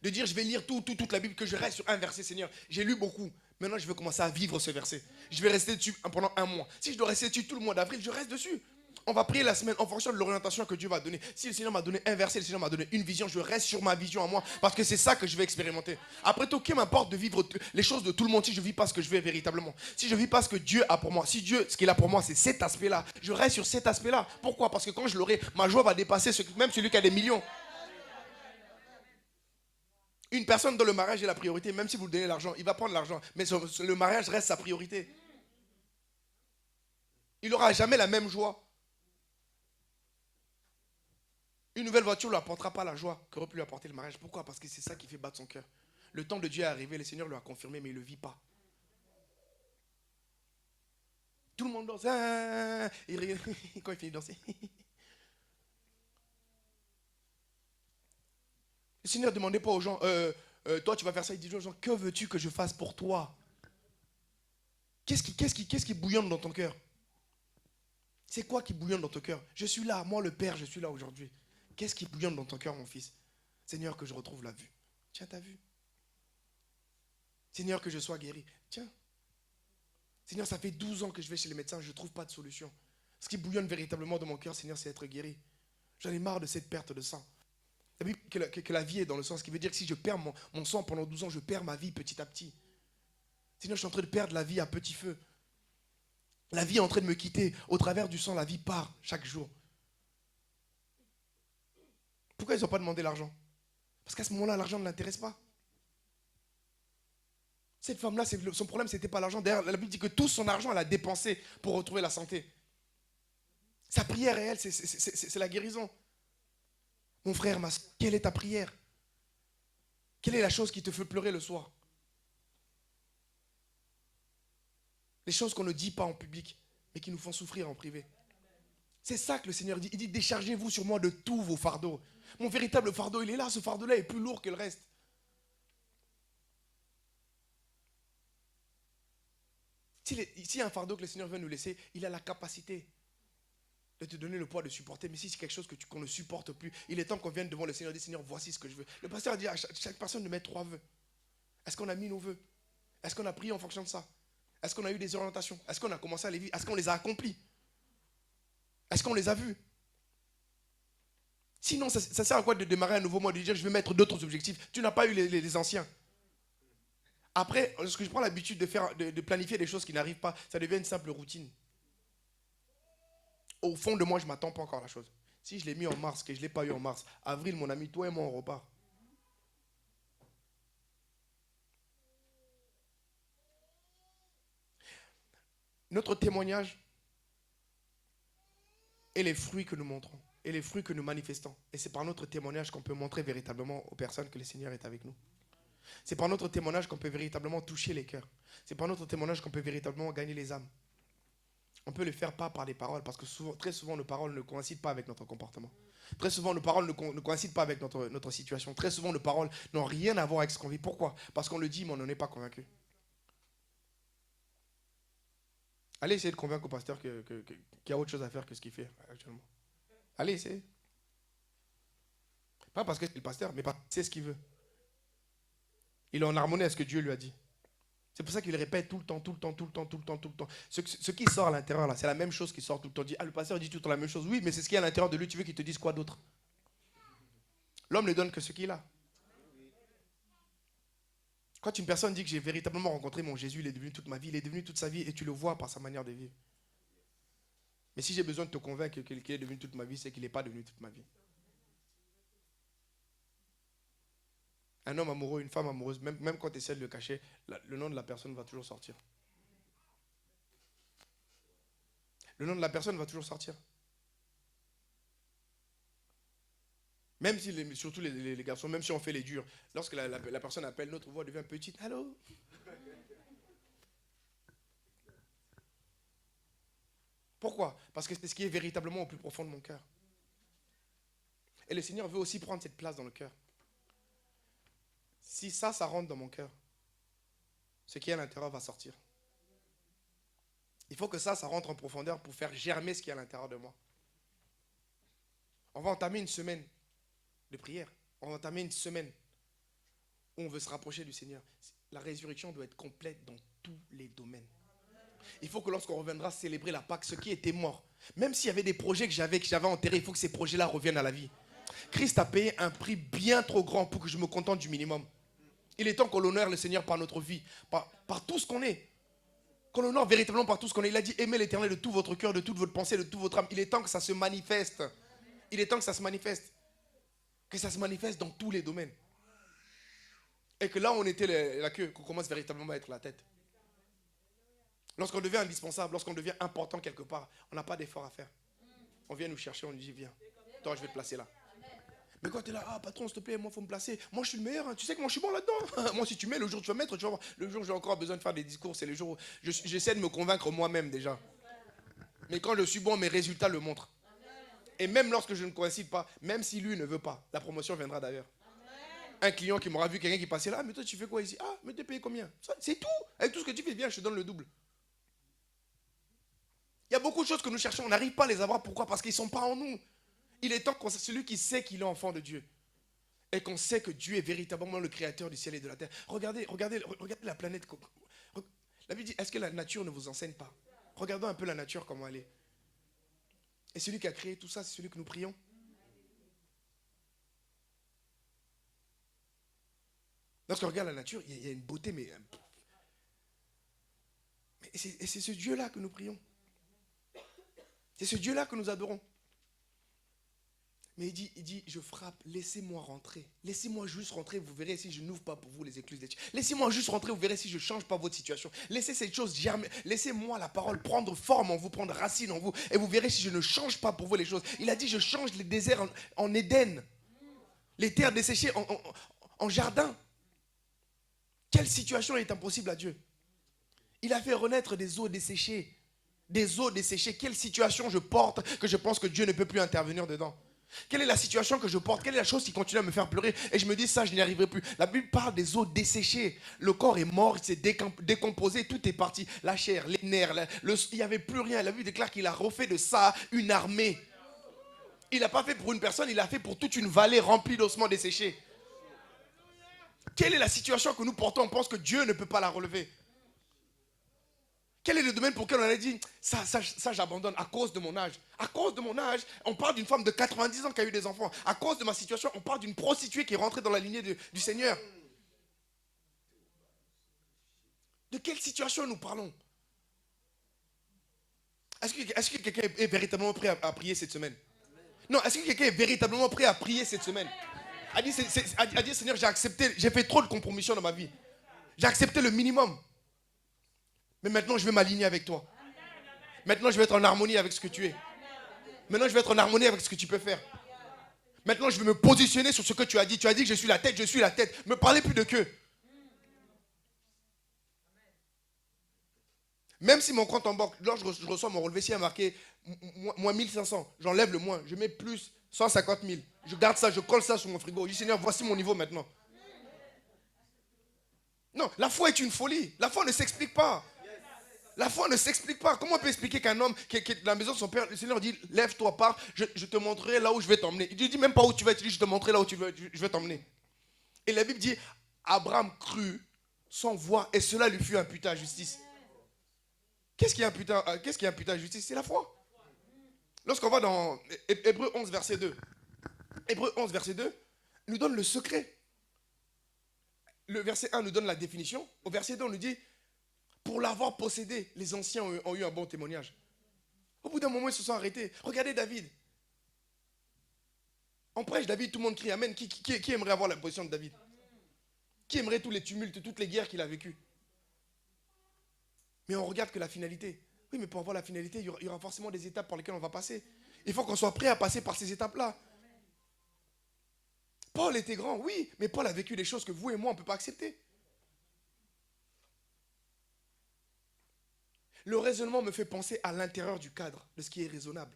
De dire je vais lire toute la Bible, que je reste sur un verset, Seigneur. J'ai lu beaucoup. Maintenant, je vais commencer à vivre ce verset. Je vais rester dessus pendant un mois. Si je dois rester dessus tout le mois d'avril, je reste dessus. On va prier la semaine en fonction de l'orientation que Dieu va donner. Si le Seigneur m'a donné un verset, le Seigneur m'a donné une vision, je reste sur ma vision à moi parce que c'est ça que je vais expérimenter. Après tout, qu'il m'importe de vivre les choses de tout le monde si je ne vis pas ce que je veux véritablement. Si je ne vis pas ce que Dieu a pour moi. Si Dieu, ce qu'il a pour moi, c'est cet aspect-là. Je reste sur cet aspect-là. Pourquoi? Parce que quand je l'aurai, ma joie va dépasser même celui qui a des millions. Une personne dont le mariage est la priorité, même si vous lui donnez l'argent, il va prendre l'argent. Mais le mariage reste sa priorité. Il n'aura jamais la même joie. Une nouvelle voiture ne lui apportera pas la joie qu'aurait pu lui apporter le mariage. Pourquoi? Parce que c'est ça qui fait battre son cœur. Le temps de Dieu est arrivé, le Seigneur lui a confirmé, mais il ne le vit pas. Tout le monde danse. Quand il finit de danser. Le Seigneur ne demandait pas aux gens, toi tu vas faire ça. Il dit aux gens, que veux-tu que je fasse pour toi? Qu'est-ce qui bouillonne dans ton cœur? C'est quoi qui bouillonne dans ton cœur? Je suis là, moi le Père, je suis là aujourd'hui. Qu'est-ce qui bouillonne dans ton cœur, mon fils? Seigneur, que je retrouve la vue. Tiens, ta vue. Seigneur, que je sois guéri. Tiens. Seigneur, ça fait 12 ans que je vais chez les médecins, je ne trouve pas de solution. Ce qui bouillonne véritablement dans mon cœur, Seigneur, c'est être guéri. J'en ai marre de cette perte de sang. La Bible dit que la vie est dans le sang, ce qui veut dire que si je perds mon sang pendant 12 ans, je perds ma vie petit à petit. Seigneur, je suis en train de perdre la vie à petit feu. La vie est en train de me quitter. Au travers du sang, la vie part chaque jour. Pourquoi ils n'ont pas demandé l'argent? Parce qu'à ce moment-là, l'argent ne l'intéresse pas. Cette femme-là, son problème, ce n'était pas l'argent. D'ailleurs, la Bible dit que tout son argent, elle a dépensé pour retrouver la santé. Sa prière est elle, c'est la guérison. Mon frère, ma soeur, quelle est ta prière? Quelle est la chose qui te fait pleurer le soir? Les choses qu'on ne dit pas en public, mais qui nous font souffrir en privé. C'est ça que le Seigneur dit. Il dit, déchargez-vous sur moi de tous vos fardeaux. Mon véritable fardeau, il est là. Ce fardeau-là est plus lourd que le reste. S'il y a un fardeau que le Seigneur veut nous laisser, il a la capacité de te donner le poids de supporter. Mais si c'est quelque chose qu'on ne supporte plus, il est temps qu'on vienne devant le Seigneur et dire, Seigneur, voici ce que je veux. Le pasteur a dit à chaque personne de mettre 3 vœux. Est-ce qu'on a mis nos vœux? Est-ce qu'on a prié en fonction de ça? Est-ce qu'on a eu des orientations? Est-ce qu'on a commencé à les vivre? Est-ce qu'on les a accomplis? Est-ce qu'on les a vus? Sinon, ça sert à quoi de démarrer un nouveau mois, de dire je vais mettre d'autres objectifs? Tu n'as pas eu les anciens. Après, lorsque je prends l'habitude de planifier des choses qui n'arrivent pas, ça devient une simple routine. Au fond de moi, je ne m'attends pas encore à la chose. Si je l'ai mis en mars, que je ne l'ai pas eu en mars, avril, mon ami, toi et moi, on repart. Notre témoignage et les fruits que nous montrons, et les fruits que nous manifestons. Et c'est par notre témoignage qu'on peut montrer véritablement aux personnes que le Seigneur est avec nous. C'est par notre témoignage qu'on peut véritablement toucher les cœurs. C'est par notre témoignage qu'on peut véritablement gagner les âmes. On peut le faire pas par les paroles, parce que très souvent nos paroles ne coïncident pas avec notre comportement. Très souvent nos paroles ne coïncident pas avec notre situation. Très souvent nos paroles n'ont rien à voir avec ce qu'on vit. Pourquoi? Parce qu'on le dit, mais on n'en est pas convaincu. Allez essayer de convaincre au pasteur qu'il y a autre chose à faire que ce qu'il fait actuellement. Allez essayer. Pas parce que c'est le pasteur, mais parce que c'est ce qu'il veut. Il est en harmonie avec ce que Dieu lui a dit. C'est pour ça qu'il répète tout le temps. Ce qui sort à l'intérieur, là, c'est la même chose qui sort tout le temps. Dit, le pasteur dit tout le temps la même chose. Oui, mais c'est ce qui est à l'intérieur de lui. Tu veux qu'il te dise quoi d'autre? L'homme ne donne que ce qu'il a. Quand une personne dit que j'ai véritablement rencontré mon Jésus, il est devenu toute ma vie, il est devenu toute sa vie, et tu le vois par sa manière de vivre. Mais si j'ai besoin de te convaincre qu'il est devenu toute ma vie, c'est qu'il n'est pas devenu toute ma vie. Un homme amoureux, une femme amoureuse, même quand tu essaies de le cacher, le nom de la personne va toujours sortir. le nom de la personne va toujours sortir. Même si, surtout les garçons, même si on fait les durs, lorsque la personne appelle, notre voix devient petite. Allô? Pourquoi? Parce que c'est ce qui est véritablement au plus profond de mon cœur. Et le Seigneur veut aussi prendre cette place dans le cœur. Si ça rentre dans mon cœur, ce qui est à l'intérieur va sortir. Il faut que ça rentre en profondeur pour faire germer ce qui est à l'intérieur de moi. On va entamer une semaine de prière. On va entamer une semaine où on veut se rapprocher du Seigneur. La résurrection doit être complète dans tous les domaines. Il faut que lorsqu'on reviendra célébrer la Pâque, ce qui était mort, même s'il y avait des projets que j'avais enterrés, il faut que ces projets-là reviennent à la vie. Christ a payé un prix bien trop grand pour que je me contente du minimum. Il est temps qu'on honore le Seigneur par notre vie, par tout ce qu'on est. Qu'on l'honore véritablement par tout ce qu'on est. Il a dit, aimez l'Éternel de tout votre cœur, de toute votre pensée, de toute votre âme. Il est temps que ça se manifeste. Il est temps que ça se manifeste. Que ça se manifeste dans tous les domaines. Et que là où on était la queue, qu'on commence véritablement à être la tête. Lorsqu'on devient indispensable, lorsqu'on devient important quelque part, on n'a pas d'effort à faire. On vient nous chercher, on nous dit, viens, toi je vais te placer là. Mais quand tu es là, ah patron, s'il te plaît, moi il faut me placer. Moi je suis le meilleur, hein. Tu sais que moi je suis bon là-dedans. Moi si tu mets, le jour où tu vas mettre, tu vas voir. Le jour où j'ai encore besoin de faire des discours, c'est le jour où j'essaie de me convaincre moi-même déjà. Mais quand je suis bon, mes résultats le montrent. Et même lorsque je ne coïncide pas, même si lui ne veut pas, la promotion viendra d'ailleurs. Un client qui m'aura vu, quelqu'un qui passait là, ah, mais toi tu fais quoi ici? Ah, mais tu es payé combien? C'est tout. Avec tout ce que tu fais, viens, je te donne le double. Il y a beaucoup de choses que nous cherchons, on n'arrive pas à les avoir. Pourquoi? Parce qu'ils ne sont pas en nous. Il est temps qu'on soit celui qui sait qu'il est enfant de Dieu. Et qu'on sait que Dieu est véritablement le créateur du ciel et de la terre. Regardez la planète. La Bible dit, est-ce que la nature ne vous enseigne pas? Regardons un peu la nature, comment elle est. Et celui qui a créé tout ça, c'est celui que nous prions. Lorsqu'on regarde la nature, il y a une beauté, mais c'est ce Dieu-là que nous prions. C'est ce Dieu-là que nous adorons. Mais il dit, je frappe, laissez-moi rentrer. Laissez-moi juste rentrer, vous verrez si je n'ouvre pas pour vous les écluses des cieux. Laissez-moi juste rentrer, vous verrez si je ne change pas votre situation. Laissez cette chose germer. Laissez-moi la parole prendre forme en vous, prendre racine en vous. Et vous verrez si je ne change pas pour vous les choses. Il a dit, je change les déserts en Éden. Les terres desséchées en jardin. Quelle situation est impossible à Dieu? Il a fait renaître des eaux desséchées. Des eaux desséchées. Quelle situation je porte que je pense que Dieu ne peut plus intervenir dedans? Quelle est la situation que je porte? Quelle est la chose qui continue à me faire pleurer? Et je me dis, ça, je n'y arriverai plus. La Bible parle des eaux desséchées. Le corps est mort, il s'est décomposé, tout est parti. La chair, les nerfs, il n'y avait plus rien. La Bible déclare qu'il a refait de ça une armée. Il n'a pas fait pour une personne, il a fait pour toute une vallée remplie d'ossements desséchés. Quelle est la situation que nous portons? On pense que Dieu ne peut pas la relever. Quel est le domaine pour lequel on a dit, ça j'abandonne à cause de mon âge. À cause de mon âge, on parle d'une femme de 90 ans qui a eu des enfants. À cause de ma situation, on parle d'une prostituée qui est rentrée dans la lignée du Seigneur. De quelle situation nous parlons? Est-ce que quelqu'un est véritablement prêt à prier cette semaine? Non, est-ce que quelqu'un est véritablement prêt à prier cette semaine? A dit, Seigneur, j'ai fait trop de compromissions dans ma vie. J'ai accepté le minimum. Mais maintenant, je vais m'aligner avec toi. Maintenant, je vais être en harmonie avec ce que tu es. Maintenant, je vais être en harmonie avec ce que tu peux faire. Maintenant, je vais me positionner sur ce que tu as dit. Tu as dit que je suis la tête, je suis la tête. Ne me parlez plus de queue. Même si mon compte en banque, lorsque je reçois mon relevé, s'il y a marqué moins 1500, j'enlève le moins. Je mets plus 150 000. Je garde ça, je colle ça sur mon frigo. Je dis, Seigneur, voici mon niveau maintenant. Non, la foi est une folie. La foi ne s'explique pas. La foi ne s'explique pas. Comment on peut expliquer qu'un homme qui est dans la maison de son père, le Seigneur dit, lève-toi, pars, je te montrerai là où je vais t'emmener. Il ne dit même pas où tu vas être, il dit, je te montrerai là où je vais t'emmener. Et la Bible dit, Abraham crut sans voir et cela lui fut imputé à justice. Qu'est-ce qui est imputé à justice? C'est la foi. Lorsqu'on va dans Hébreux 11, verset 2, Hébreux 11, verset 2, nous donne le secret. Le verset 1 nous donne la définition. Au verset 2, on nous dit, pour l'avoir possédé, les anciens ont eu un bon témoignage. Au bout d'un moment, ils se sont arrêtés. Regardez David. On prêche David, tout le monde crie Amen. Qui aimerait avoir la position de David? Qui aimerait tous les tumultes, toutes les guerres qu'il a vécues? Mais on regarde que la finalité. Oui, mais pour avoir la finalité, il y aura forcément des étapes par lesquelles on va passer. Il faut qu'on soit prêt à passer par ces étapes-là. Paul était grand, oui, mais Paul a vécu des choses que vous et moi, on ne peut pas accepter. Le raisonnement me fait penser à l'intérieur du cadre de ce qui est raisonnable.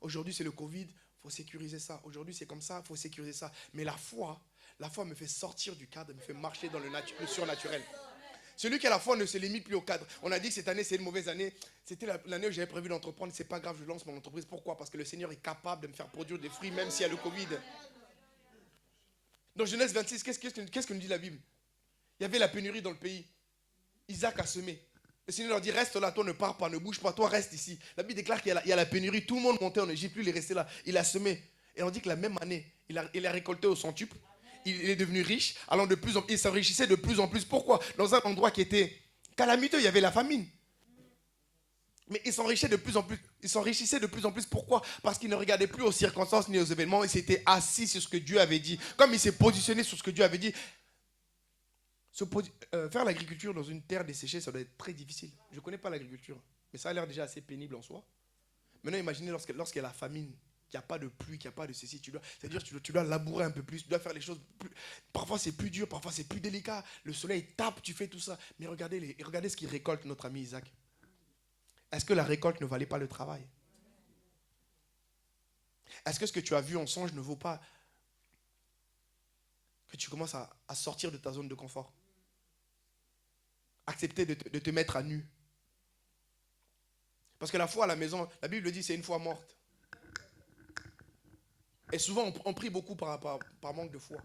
Aujourd'hui, c'est le Covid, il faut sécuriser ça. Aujourd'hui, c'est comme ça, il faut sécuriser ça. Mais la foi me fait sortir du cadre, me fait marcher dans le surnaturel. Celui qui a la foi ne se limite plus au cadre. On a dit que cette année, c'est une mauvaise année. C'était l'année où j'avais prévu d'entreprendre. C'est pas grave, je lance mon entreprise. Pourquoi? Parce que le Seigneur est capable de me faire produire des fruits, même s'il y a le Covid. Dans Genèse 26, qu'est-ce que nous dit la Bible? Il y avait la pénurie dans le pays. Isaac a semé. Le Seigneur leur dit, reste là, toi ne pars pas, ne bouge pas, toi reste ici. La Bible déclare qu'il y a la pénurie. Tout le monde montait en Égypte, lui il est resté là. Il a semé. Et on dit que la même année, il a récolté au centuple. Il est devenu riche, allant de plus en plus, il s'enrichissait de plus en plus. Pourquoi? Dans un endroit qui était calamiteux, il y avait la famine. Mais il s'enrichissait de plus en plus. Il s'enrichissait de plus en plus. Pourquoi? Parce qu'il ne regardait plus aux circonstances ni aux événements. Il s'était assis sur ce que Dieu avait dit. Comme il s'est positionné sur ce que Dieu avait dit. Faire l'agriculture dans une terre desséchée, ça doit être très difficile. Je ne connais pas l'agriculture, mais ça a l'air déjà assez pénible en soi. Maintenant, imaginez lorsqu'il y a la famine, qu'il n'y a pas de pluie, qu'il n'y a pas de ceci, c'est-à-dire tu dois labourer un peu plus, tu dois faire les choses plus. Parfois c'est plus dur, parfois c'est plus délicat. Le soleil tape, tu fais tout ça. Mais regardez ce qu'il récolte, notre ami Isaac. Est-ce que la récolte ne valait pas le travail? Est-ce que ce que tu as vu en songe ne vaut pas que tu commences à sortir de ta zone de confort? Accepter de te mettre à nu. Parce que la foi à la maison, la Bible dit, c'est une foi morte. Et souvent, on prie beaucoup par manque de foi.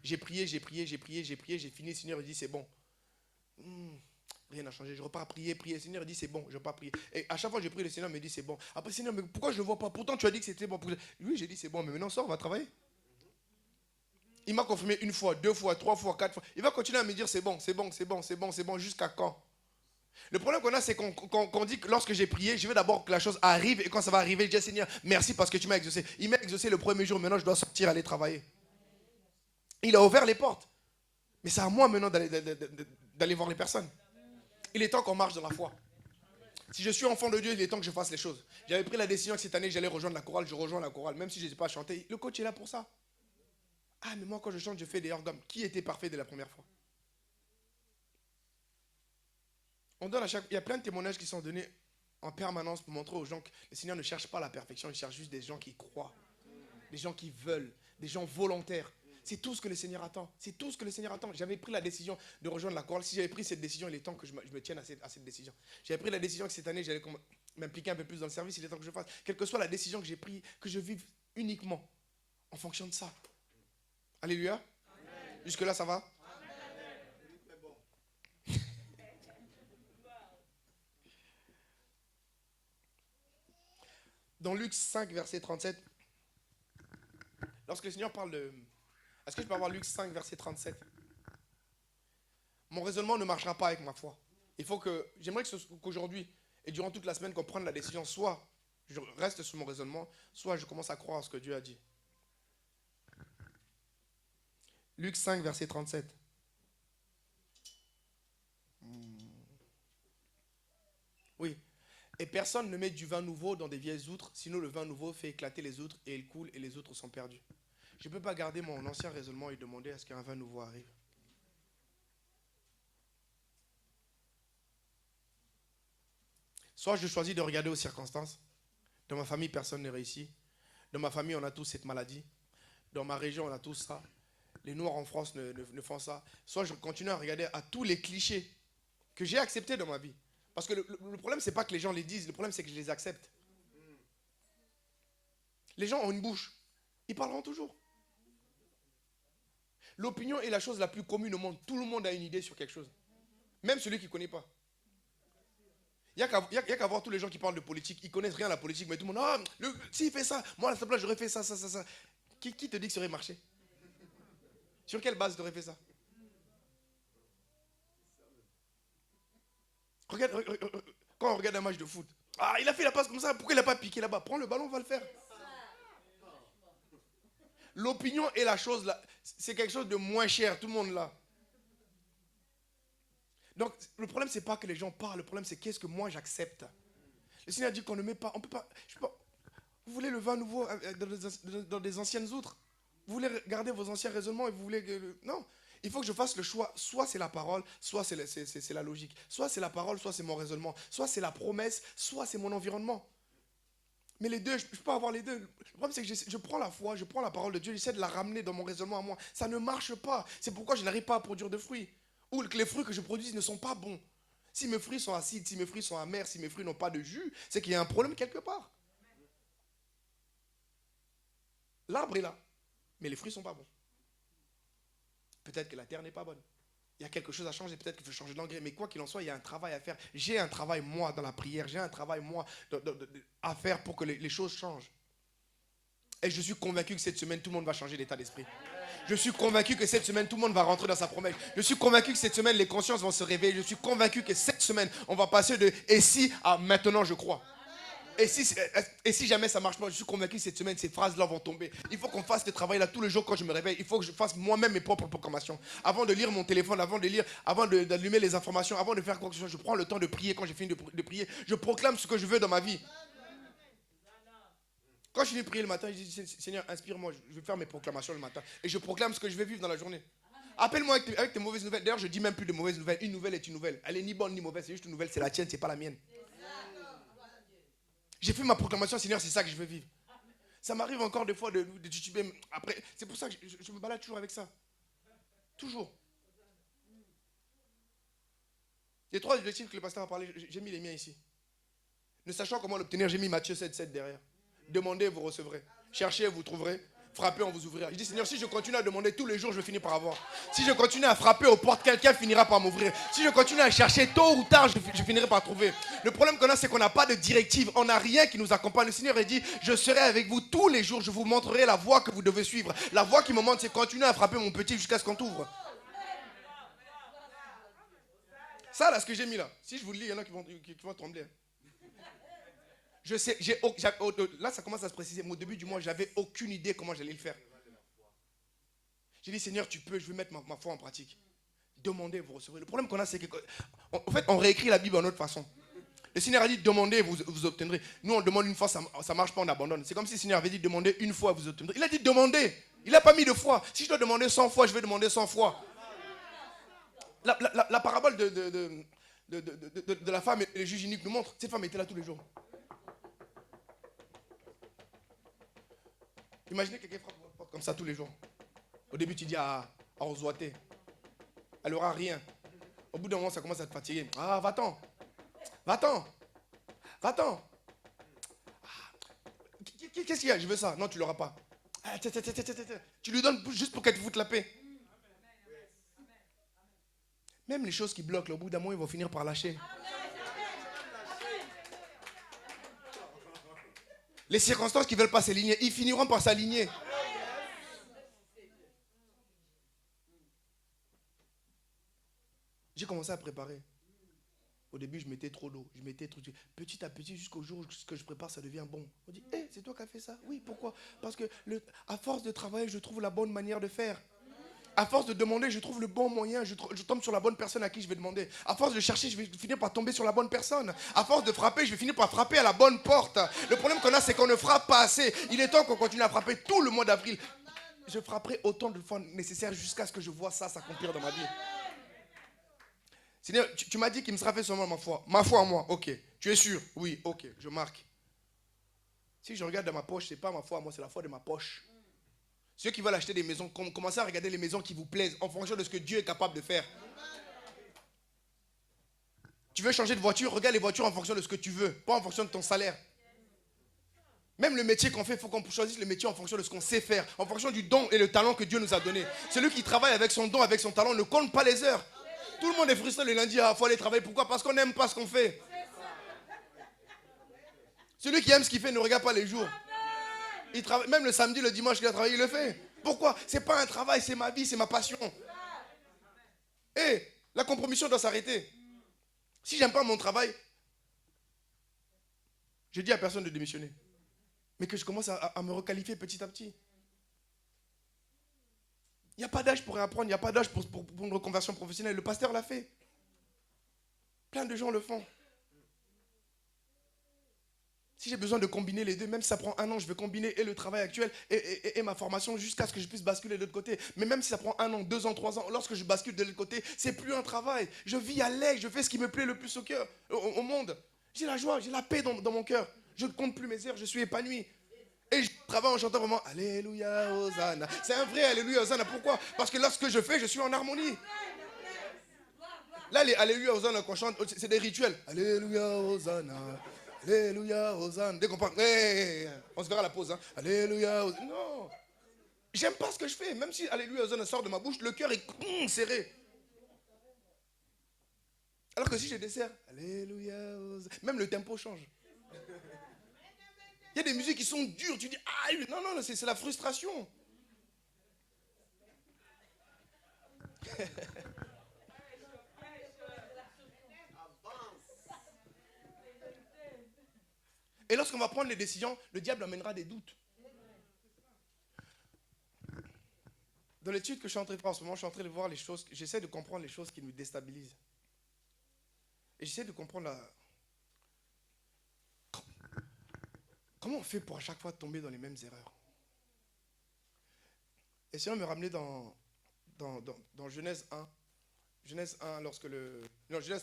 J'ai prié, j'ai fini, le Seigneur dit, c'est bon. Rien n'a changé, je repars prier, le Seigneur dit, c'est bon, je repars prier. Et à chaque fois que je prie, le Seigneur me dit, c'est bon. Après, Seigneur, mais pourquoi je ne le vois pas? Pourtant, tu as dit que c'était bon. Oui, j'ai dit, c'est bon, mais maintenant, sors, on va travailler. Il m'a confirmé une fois, 2 fois, 3 fois, 4 fois. Il va continuer à me dire, c'est bon, jusqu'à quand? Le problème qu'on a, c'est qu'on dit que lorsque j'ai prié, je veux d'abord que la chose arrive, et quand ça va arriver, je dis, Seigneur, merci parce que tu m'as exaucé. Il m'a exaucé le premier jour, maintenant je dois sortir, aller travailler. Il a ouvert les portes. Mais c'est à moi maintenant d'aller voir les personnes. Il est temps qu'on marche dans la foi. Si je suis enfant de Dieu, il est temps que je fasse les choses. J'avais pris la décision que cette année, j'allais rejoindre la chorale, je rejoins la chorale, même si je ne sais pas chanter. Le coach est là pour ça. Ah, mais moi, quand je chante, je fais des organes. Qui était parfait dès la première fois? Il y a plein de témoignages qui sont donnés en permanence pour montrer aux gens que le Seigneur ne cherche pas la perfection, il cherche juste des gens qui croient, des gens qui veulent, des gens volontaires. C'est tout ce que le Seigneur attend. C'est tout ce que le Seigneur attend. J'avais pris la décision de rejoindre la chorale. Si j'avais pris cette décision, il est temps que je me tienne à cette décision. J'avais pris la décision que cette année, j'allais m'impliquer un peu plus dans le service. Il est temps que je fasse. Quelle que soit la décision que j'ai prise, que je vive uniquement en fonction de ça. Alléluia. Jusque-là, ça va? Dans Luc 5, verset 37, lorsque le Seigneur parle de... Est-ce que je peux avoir Luc 5, verset 37? Mon raisonnement ne marchera pas avec ma foi. J'aimerais qu'aujourd'hui et durant toute la semaine qu'on prenne la décision, soit je reste sur mon raisonnement, soit je commence à croire à ce que Dieu a dit. Luc 5, verset 37. Oui. Et personne ne met du vin nouveau dans des vieilles outres, sinon le vin nouveau fait éclater les outres et il coule et les outres sont perdues. Je ne peux pas garder mon ancien raisonnement et demander à ce qu'un vin nouveau arrive. Soit je choisis de regarder aux circonstances. Dans ma famille, personne ne réussit. Dans ma famille, on a tous cette maladie. Dans ma région, on a tous ça. Les Noirs en France ne font ça. Soit je continue à regarder à tous les clichés que j'ai acceptés dans ma vie. Parce que le problème, ce n'est pas que les gens les disent, le problème, c'est que je les accepte. Les gens ont une bouche. Ils parleront toujours. L'opinion est la chose la plus commune au monde. Tout le monde a une idée sur quelque chose. Même celui qui ne connaît pas. Il n'y a qu'à voir tous les gens qui parlent de politique. Ils ne connaissent rien à la politique, mais tout le monde, ah, s'il fait ça, moi à sa place, j'aurais fait ça. Qui te dit que ça aurait marché? Sur quelle base tu aurais fait ça? Regarde, quand on regarde un match de foot, ah, il a fait la passe comme ça, pourquoi il n'a pas piqué là-bas? Prends le ballon, on va le faire. L'opinion est la chose là, c'est quelque chose de moins cher, tout le monde là. Donc, le problème, c'est pas que les gens parlent, le problème, c'est qu'est-ce que moi j'accepte. Le Seigneur dit qu'on ne met pas, on peut pas, vous voulez le vin nouveau dans des anciennes outres? Vous voulez garder vos anciens raisonnements et vous voulez... Non, il faut que je fasse le choix. Soit c'est la parole, soit c'est la logique. Soit c'est la parole, soit c'est mon raisonnement. Soit c'est la promesse, soit c'est mon environnement. Mais les deux, je ne peux pas avoir les deux. Le problème, c'est que je prends la foi, je prends la parole de Dieu, j'essaie de la ramener dans mon raisonnement à moi. Ça ne marche pas. C'est pourquoi je n'arrive pas à produire de fruits. Ou que les fruits que je produis ne sont pas bons. Si mes fruits sont acides, si mes fruits sont amers, si mes fruits n'ont pas de jus, c'est qu'il y a un problème quelque part. L'arbre est là, mais les fruits ne sont pas bons. Peut-être que la terre n'est pas bonne. Il y a quelque chose à changer, peut-être qu'il faut changer d'engrais. Mais quoi qu'il en soit, il y a un travail à faire. J'ai un travail, moi, dans la prière. J'ai un travail, moi, à faire pour que les choses changent. Et je suis convaincu que cette semaine, tout le monde va changer d'état d'esprit. Je suis convaincu que cette semaine, tout le monde va rentrer dans sa promesse. Je suis convaincu que cette semaine, les consciences vont se réveiller. Je suis convaincu que cette semaine, on va passer de « et si » à « maintenant je crois ». Et si jamais ça ne marche pas, je suis convaincu que cette semaine, ces phrases-là vont tomber. Il faut qu'on fasse ce travail-là tous les jours quand je me réveille. Il faut que je fasse moi-même mes propres proclamations. Avant de lire mon téléphone, avant d'allumer les informations, avant de faire quoi que ce soit, je prends le temps de prier. Quand j'ai fini de prier, je proclame ce que je veux dans ma vie. Quand je finis de prier le matin, je dis « Seigneur, inspire-moi, je vais faire mes proclamations le matin. » Et je proclame ce que je vais vivre dans la journée. Appelle-moi avec tes mauvaises nouvelles. D'ailleurs, je ne dis même plus de mauvaises nouvelles. Une nouvelle est une nouvelle. Elle est ni bonne ni mauvaise, c'est juste une nouvelle, c'est la tienne, c'est pas la mienne. J'ai fait ma proclamation, Seigneur, c'est ça que je veux vivre. Ça m'arrive encore des fois de tituber. Après, c'est pour ça que je me balade toujours avec ça. Toujours. Les 3 objectifs que le pasteur a parlé, j'ai mis les miens ici. Ne sachant comment l'obtenir, j'ai mis Matthieu 7,7 derrière. Demandez, vous recevrez. Cherchez, vous trouverez. Frappez, on vous ouvrira. Je dis, Seigneur, si je continue à demander tous les jours, je vais finir par avoir. Si je continue à frapper aux portes, quelqu'un finira par m'ouvrir. Si je continue à chercher tôt ou tard, je finirai par trouver. Le problème qu'on a, c'est qu'on n'a pas de directive. On n'a rien qui nous accompagne. Le Seigneur a dit, je serai avec vous tous les jours. Je vous montrerai la voie que vous devez suivre. La voie qui me montre, c'est continuer à frapper mon petit jusqu'à ce qu'on t'ouvre. Ça, là, ce que j'ai mis là. Si je vous le lis, il y en a qui vont trembler. Je sais, là, ça commence à se préciser. Au début du mois, je n'avais aucune idée comment j'allais le faire. J'ai dit, Seigneur, tu peux, je vais mettre ma foi en pratique. Demandez, vous recevrez. Le problème qu'on a, c'est en fait, on réécrit la Bible en autre façon. Le Seigneur a dit, demandez, vous obtiendrez. Nous, on demande une fois, ça ne marche pas, on abandonne. C'est comme si le Seigneur avait dit, demandez une fois, vous obtiendrez. Il a dit, demandez. Il n'a pas mis de fois. Si je dois demander 100 fois, je vais demander 100 fois. La parabole de la femme et le juge unique nous montre, cette femme était là tous les jours. Imaginez quelqu'un frappe votre porte comme ça tous les jours. Au début, tu dis à Ozoaté. Elle n'aura rien. Au bout d'un moment, ça commence à te fatiguer. Ah, va-t'en. Va-t'en. Va-t'en. Qu'est-ce qu'il y a? Je veux ça. Non, tu ne l'auras pas. Tu lui donnes juste pour qu'elle te foute la paix. Même les choses qui bloquent, au bout d'un moment, ils vont finir par lâcher. Les circonstances qui ne veulent pas s'aligner, ils finiront par s'aligner. J'ai commencé à préparer. Au début, je mettais trop d'eau. Je mettais trop. Petit à petit, jusqu'au jour où ce que je prépare, ça devient bon. On dit, hey, c'est toi qui as fait ça? Oui, pourquoi? Parce que à force de travailler, je trouve la bonne manière de faire. À force de demander, je trouve le bon moyen. Je tombe sur la bonne personne à qui je vais demander. À force de chercher, je vais finir par tomber sur la bonne personne. À force de frapper, je vais finir par frapper à la bonne porte. Le problème qu'on a, c'est qu'on ne frappe pas assez. Il est temps qu'on continue à frapper tout le mois d'avril. Je frapperai autant de fois nécessaire jusqu'à ce que je vois ça s'accomplir dans ma vie. Seigneur, tu m'as dit qu'il me sera fait seulement ma foi. Ma foi en moi, ok. Tu es sûr? Oui, ok, je marque. Si je regarde dans ma poche, ce n'est pas ma foi en moi, c'est la foi de ma poche. Ceux qui veulent acheter des maisons, commencez à regarder les maisons qui vous plaisent en fonction de ce que Dieu est capable de faire. Tu veux changer de voiture, regarde les voitures en fonction de ce que tu veux, pas en fonction de ton salaire. Même le métier qu'on fait, il faut qu'on choisisse le métier en fonction de ce qu'on sait faire, en fonction du don et le talent que Dieu nous a donné. Celui qui travaille avec son don, avec son talent, ne compte pas les heures. Tout le monde est frustré le lundi, il faut aller travailler. Pourquoi? Parce qu'on n'aime pas ce qu'on fait. Celui qui aime ce qu'il fait ne regarde pas les jours. Il travaille, même le samedi, le dimanche qu'il a travaillé, il le fait. Pourquoi? Ce n'est pas un travail, c'est ma vie, c'est ma passion. Et la compromission doit s'arrêter. Si j'aime pas mon travail, je dis à personne de démissionner. Mais que je commence à me requalifier petit à petit. Il n'y a pas d'âge pour apprendre, il n'y a pas d'âge pour une reconversion professionnelle. Le pasteur l'a fait. Plein de gens le font. Si j'ai besoin de combiner les deux, même si ça prend 1 an, je vais combiner et le travail actuel et ma formation jusqu'à ce que je puisse basculer de l'autre côté. Mais même si ça prend 1 an, 2 ans, 3 ans, lorsque je bascule de l'autre côté, c'est plus un travail. Je vis à l'aise, je fais ce qui me plaît le plus au cœur, au monde. J'ai la joie, j'ai la paix dans mon cœur. Je ne compte plus mes heures, je suis épanoui. Et je travaille en chantant vraiment Alléluia, Hosanna. C'est un vrai Alléluia, Hosanna. Pourquoi? Parce que lorsque je fais, je suis en harmonie. Là, les Alléluia, Hosanna qu'on chante, c'est des rituels. Alléluia, Hosanna. Alléluia, Hosanna. Dès qu'on parle, on se verra à la pause. Hein. Alléluia, Hosanna. Non. J'aime pas ce que je fais. Même si Alléluia, Hosanna sort de ma bouche, le cœur est serré. Alors que si je dessert, Alléluia, Hosanna. Même le tempo change. Il y a des musiques qui sont dures. Tu dis, ah, non, c'est la frustration. Et lorsqu'on va prendre les décisions, le diable amènera des doutes. Dans l'étude que je suis en train de faire en ce moment, je suis en train de voir les choses, j'essaie de comprendre les choses qui nous déstabilisent. Et j'essaie de comprendre comment on fait pour à chaque fois tomber dans les mêmes erreurs. Et si on me ramenait dans Genèse 1, Genèse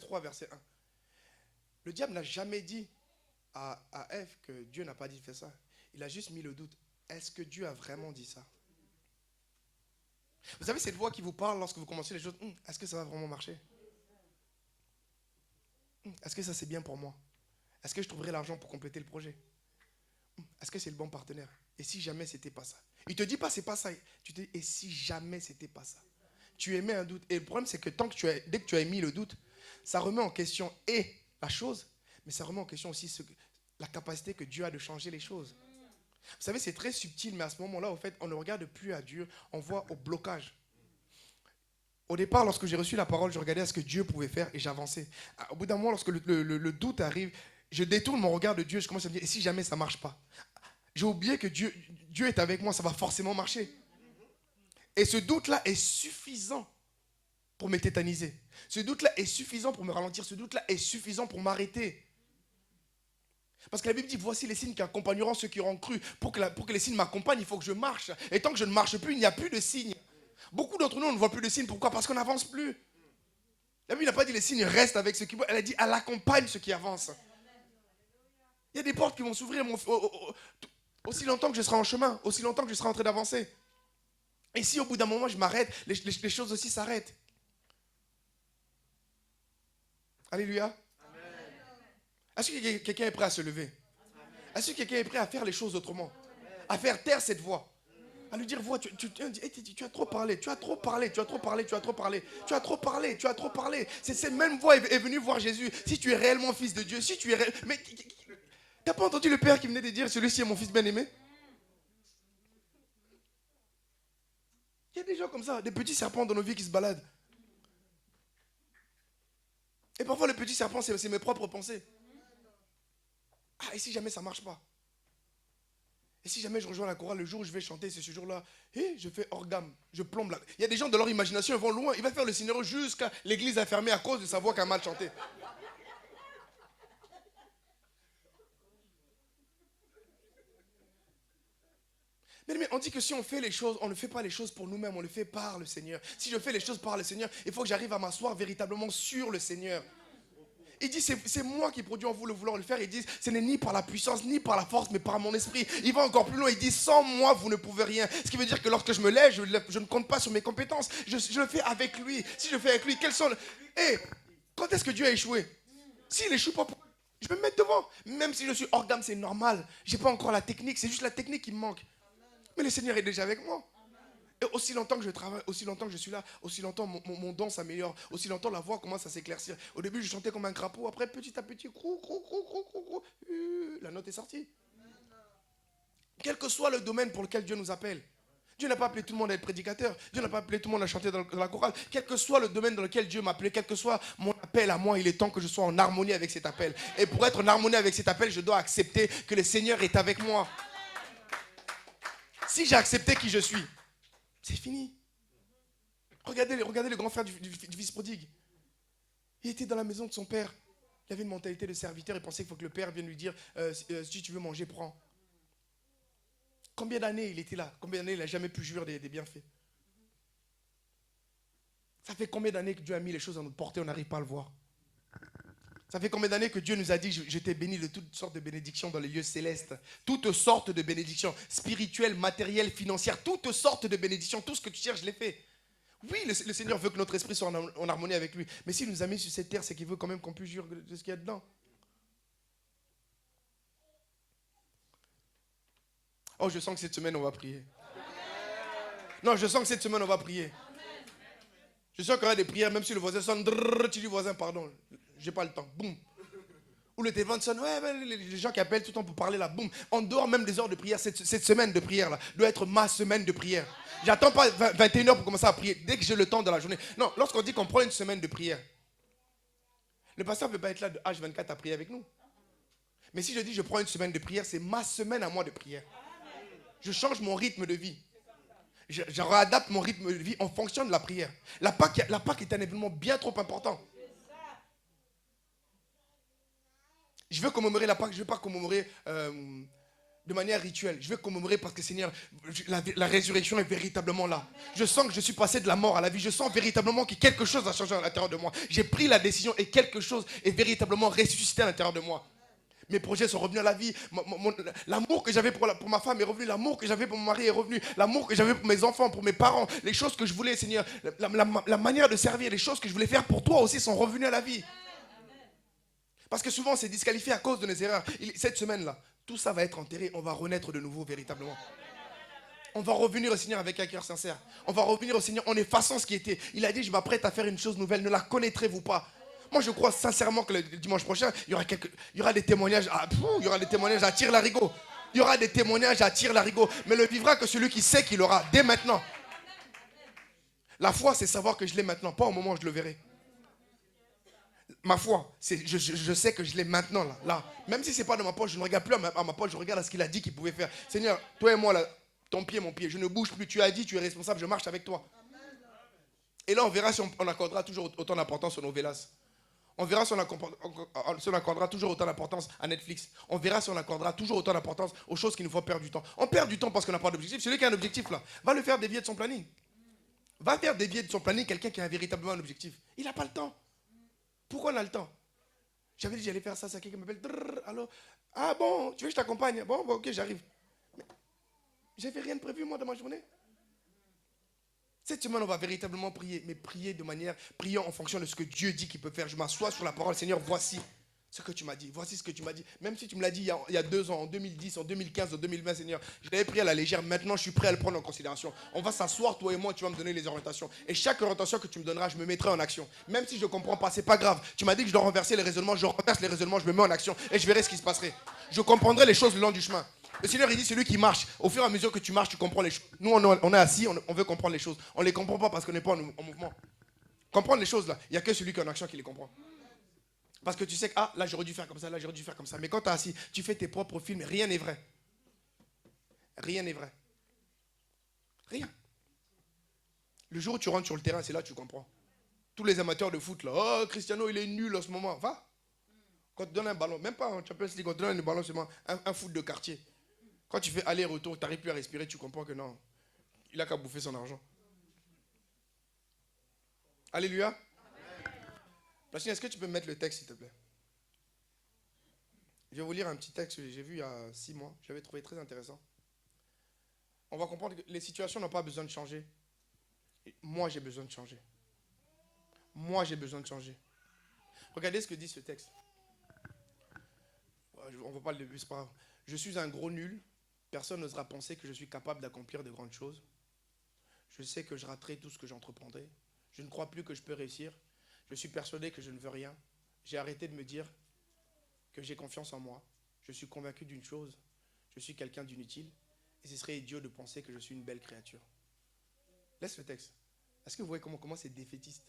3, verset 1. Le diable n'a jamais dit à Ève que Dieu n'a pas dit de faire ça. Il a juste mis le doute. Est-ce que Dieu a vraiment dit ça? Vous savez cette voix qui vous parle lorsque vous commencez les choses. Est-ce que ça va vraiment marcher? Est-ce que ça c'est bien pour moi? Est-ce que je trouverai l'argent pour compléter le projet? Est-ce que c'est le bon partenaire? Et si jamais c'était pas ça? Il te dit pas c'est pas ça. Tu te dis et si jamais c'était pas ça? Tu émets un doute. Et le problème c'est que dès que tu as émis le doute, ça remet en question la chose, mais ça remet en question aussi la capacité que Dieu a de changer les choses. Vous savez, c'est très subtil, mais à ce moment-là, au fait, on ne regarde plus à Dieu, on voit au blocage. Au départ, lorsque j'ai reçu la parole, je regardais à ce que Dieu pouvait faire et j'avançais. Au bout d'un moment, lorsque le doute arrive, je détourne mon regard de Dieu, je commence à me dire, et si jamais ça ne marche pas? J'ai oublié que Dieu est avec moi, ça va forcément marcher. Et ce doute-là est suffisant pour me tétaniser. Ce doute-là est suffisant pour me ralentir. Ce doute-là est suffisant pour m'arrêter. Parce que la Bible dit, voici les signes qui accompagneront ceux qui auront cru. Pour que les signes m'accompagnent, il faut que je marche. Et tant que je ne marche plus, il n'y a plus de signes. Beaucoup d'entre nous, on ne voit plus de signes. Pourquoi? Parce qu'on n'avance plus. La Bible n'a pas dit les signes restent avec ceux qui vont. Elle a dit, elle accompagne ceux qui avancent. Il y a des portes qui vont s'ouvrir aussi longtemps que je serai en chemin, aussi longtemps que je serai en train d'avancer. Et si au bout d'un moment je m'arrête, les choses aussi s'arrêtent. Alléluia. Amen. Est-ce que quelqu'un est prêt à se lever? Est-ce que quelqu'un est prêt à faire les choses autrement? À faire taire cette voix? À lui dire, voix, tu as trop parlé, tu as trop parlé, tu as trop parlé, tu as trop parlé, tu as trop parlé, tu as trop parlé. Cette même voix est venue voir Jésus. Si tu es réellement fils de Dieu, si tu es mais t'as pas entendu le Père qui venait de dire, celui-ci est mon fils bien-aimé? Il y a des gens comme ça, des petits serpents dans nos vies qui se baladent. Et parfois, le petit serpent, c'est mes propres pensées. Ah, et si jamais ça ne marche pas? Et si jamais je rejoins la chorale le jour où je vais chanter, c'est ce jour-là, je fais hors gamme, je plombe là. Il y a des gens de leur imagination, ils vont loin. Il va faire le scénario jusqu'à l'église fermée à cause de sa voix qui a mal chanté. Mais on dit que si on fait les choses, on ne fait pas les choses pour nous-mêmes, on le fait par le Seigneur. Si je fais les choses par le Seigneur, il faut que j'arrive à m'asseoir véritablement sur le Seigneur. Il dit, c'est moi qui produis en vous le vouloir le faire. Il dit, ce n'est ni par la puissance, ni par la force, mais par mon esprit. Il va encore plus loin, il dit, sans moi, vous ne pouvez rien. Ce qui veut dire que lorsque je me lève, je ne compte pas sur mes compétences. Je le fais avec lui. Si je fais avec lui, quels sont... Quand est-ce que Dieu a échoué? S'il n'échoue pas, je vais me mettre devant. Même si je suis hors gamme, c'est normal. Je n'ai pas encore la technique, c'est juste la technique qui me manque. Mais le Seigneur est déjà avec moi. Et aussi longtemps que je travaille, aussi longtemps que je suis là, aussi longtemps mon don s'améliore, aussi longtemps la voix commence à s'éclaircir. Au début, je chantais comme un crapaud, après petit à petit, la note est sortie. Quel que soit le domaine pour lequel Dieu nous appelle. Dieu n'a pas appelé tout le monde à être prédicateur. Dieu n'a pas appelé tout le monde à chanter dans la chorale. Quel que soit le domaine dans lequel Dieu m'a appelé, quel que soit mon appel à moi, il est temps que je sois en harmonie avec cet appel. Et pour être en harmonie avec cet appel, je dois accepter que le Seigneur est avec moi. Si j'ai accepté qui je suis, c'est fini. Regardez le grand frère du fils prodigue. Il était dans la maison de son père. Il avait une mentalité de serviteur. Il pensait qu'il faut que le père vienne lui dire si tu veux manger, prends. Combien d'années il était là? Combien d'années il n'a jamais pu jouir des bienfaits? Ça fait combien d'années que Dieu a mis les choses à notre portée, on n'arrive pas à le voir? Ça fait combien d'années que Dieu nous a dit je t'ai béni de toutes sortes de bénédictions dans les lieux célestes? Toutes sortes de bénédictions, spirituelles, matérielles, financières, toutes sortes de bénédictions. Tout ce que tu cherches, je l'ai fait. Oui, le Seigneur veut que notre esprit soit en harmonie avec lui. Mais s'il nous a mis sur cette terre, c'est qu'il veut quand même qu'on puisse jurer de ce qu'il y a dedans. Oh, je sens que cette semaine, on va prier. Non, je sens que cette semaine, on va prier. Je sens qu'il y aura des prières, même si le voisin sonne, tu dis voisin, pardon, j'ai pas le temps, boum. Ou le téléphone sonne, ouais, les gens qui appellent tout le temps pour parler là, boum. En dehors même des heures de prière, cette semaine de prière là, doit être ma semaine de prière. J'attends pas 21h pour commencer à prier, dès que j'ai le temps dans la journée. Non, lorsqu'on dit qu'on prend une semaine de prière, le pasteur ne peut pas être là de H24 à prier avec nous. Mais si je dis je prends une semaine de prière, c'est ma semaine à moi de prière. Je change mon rythme de vie. Je réadapte mon rythme de vie en fonction de la prière. La Pâque est un événement bien trop important. Je veux commémorer la Pâque, je ne veux pas commémorer de manière rituelle. Je veux commémorer parce que Seigneur, la résurrection est véritablement là. Je sens que je suis passé de la mort à la vie. Je sens véritablement que quelque chose a changé à l'intérieur de moi. J'ai pris la décision et quelque chose est véritablement ressuscité à l'intérieur de moi. Mes projets sont revenus à la vie. L'amour que j'avais pour ma femme est revenu. L'amour que j'avais pour mon mari est revenu. L'amour que j'avais pour mes enfants, pour mes parents. Les choses que je voulais, Seigneur. La manière de servir, les choses que je voulais faire pour toi aussi sont revenues à la vie. Parce que souvent, c'est disqualifié à cause de nos erreurs. Cette semaine-là, tout ça va être enterré. On va renaître de nouveau véritablement. On va revenir au Seigneur avec un cœur sincère. On va revenir au Seigneur en effaçant ce qui était. Il a dit, je m'apprête à faire une chose nouvelle. Ne la connaîtrez-vous pas? Moi, je crois sincèrement que le dimanche prochain, il y aura des témoignages à tire-larigot. Il y aura des témoignages à tire-larigot. Mais le vivra que celui qui sait qu'il aura dès maintenant. La foi, c'est savoir que je l'ai maintenant, pas au moment où je le verrai. Ma foi, je sais que je l'ai maintenant, là. Même si ce n'est pas dans ma poche, je ne regarde plus à ma poche, je regarde à ce qu'il a dit qu'il pouvait faire. Seigneur, toi et moi, là, ton pied, mon pied, je ne bouge plus. Tu as dit, tu es responsable, je marche avec toi. Et là, on verra si on accordera toujours autant d'importance aux novelas. On verra si on accordera toujours autant d'importance à Netflix. On verra si on accordera toujours autant d'importance aux choses qui nous font perdre du temps. On perd du temps parce qu'on n'a pas d'objectif. Celui qui a un objectif, là, va le faire dévier de son planning. Va faire dévier de son planning quelqu'un qui a véritablement un objectif. Il n'a pas le temps. Pourquoi on a le temps? J'avais dit j'allais faire ça, quelqu'un m'appelle. Alors, ah bon, tu veux que je t'accompagne? Bon, ok, j'arrive. Mais j'avais rien de prévu, moi, dans ma journée. Cette semaine, on va véritablement prier, mais prier en fonction de ce que Dieu dit qu'il peut faire. Je m'assois sur la parole, Seigneur, voici ce que tu m'as dit. Voici ce que tu m'as dit. Même si tu me l'as dit il y a 2 ans, en 2010, en 2015, en 2020, Seigneur, je l'avais pris à la légère. Maintenant, je suis prêt à le prendre en considération. On va s'asseoir, toi et moi, tu vas me donner les orientations. Et chaque orientation que tu me donneras, je me mettrai en action. Même si je ne comprends pas, c'est pas grave. Tu m'as dit que je dois renverser les raisonnements, je renverse les raisonnements, je me mets en action et je verrai ce qui se passerait. Je comprendrai les choses le long du chemin. Le Seigneur, il dit, celui qui marche, au fur et à mesure que tu marches, tu comprends les choses. Nous, on est assis, on veut comprendre les choses. On ne les comprend pas parce qu'on n'est pas en mouvement. Comprendre les choses, là, il n'y a que celui qui est en action qui les comprend. Parce que tu sais que, là, j'aurais dû faire comme ça, là, j'aurais dû faire comme ça. Mais quand tu es assis, tu fais tes propres films, rien n'est vrai. Rien n'est vrai. Rien. Le jour où tu rentres sur le terrain, c'est là que tu comprends. Tous les amateurs de foot, là, oh, Cristiano, il est nul en ce moment. Va. Quand tu donnes un ballon, même pas en Champions League, quand tu donnes un ballon, c'est un foot de quartier. Quand tu fais aller-retour, tu n'arrives plus à respirer, tu comprends que non, il n'a qu'à bouffer son argent. Alléluia. Rachid, est-ce que tu peux mettre le texte, s'il te plaît? Je vais vous lire un petit texte que j'ai vu il y a 6 mois. Je l'avais trouvé très intéressant. On va comprendre que les situations n'ont pas besoin de changer. Et moi, j'ai besoin de changer. Moi, j'ai besoin de changer. Regardez ce que dit ce texte. On va pas le début, c'est pas grave. Je suis un gros nul. Personne n'osera penser que je suis capable d'accomplir de grandes choses. Je sais que je raterai tout ce que j'entreprendrai. Je ne crois plus que je peux réussir. Je suis persuadé que je ne veux rien. J'ai arrêté de me dire que j'ai confiance en moi. Je suis convaincu d'une chose. Je suis quelqu'un d'inutile. Et ce serait idiot de penser que je suis une belle créature. Laisse le texte. Est-ce que vous voyez comment c'est défaitiste?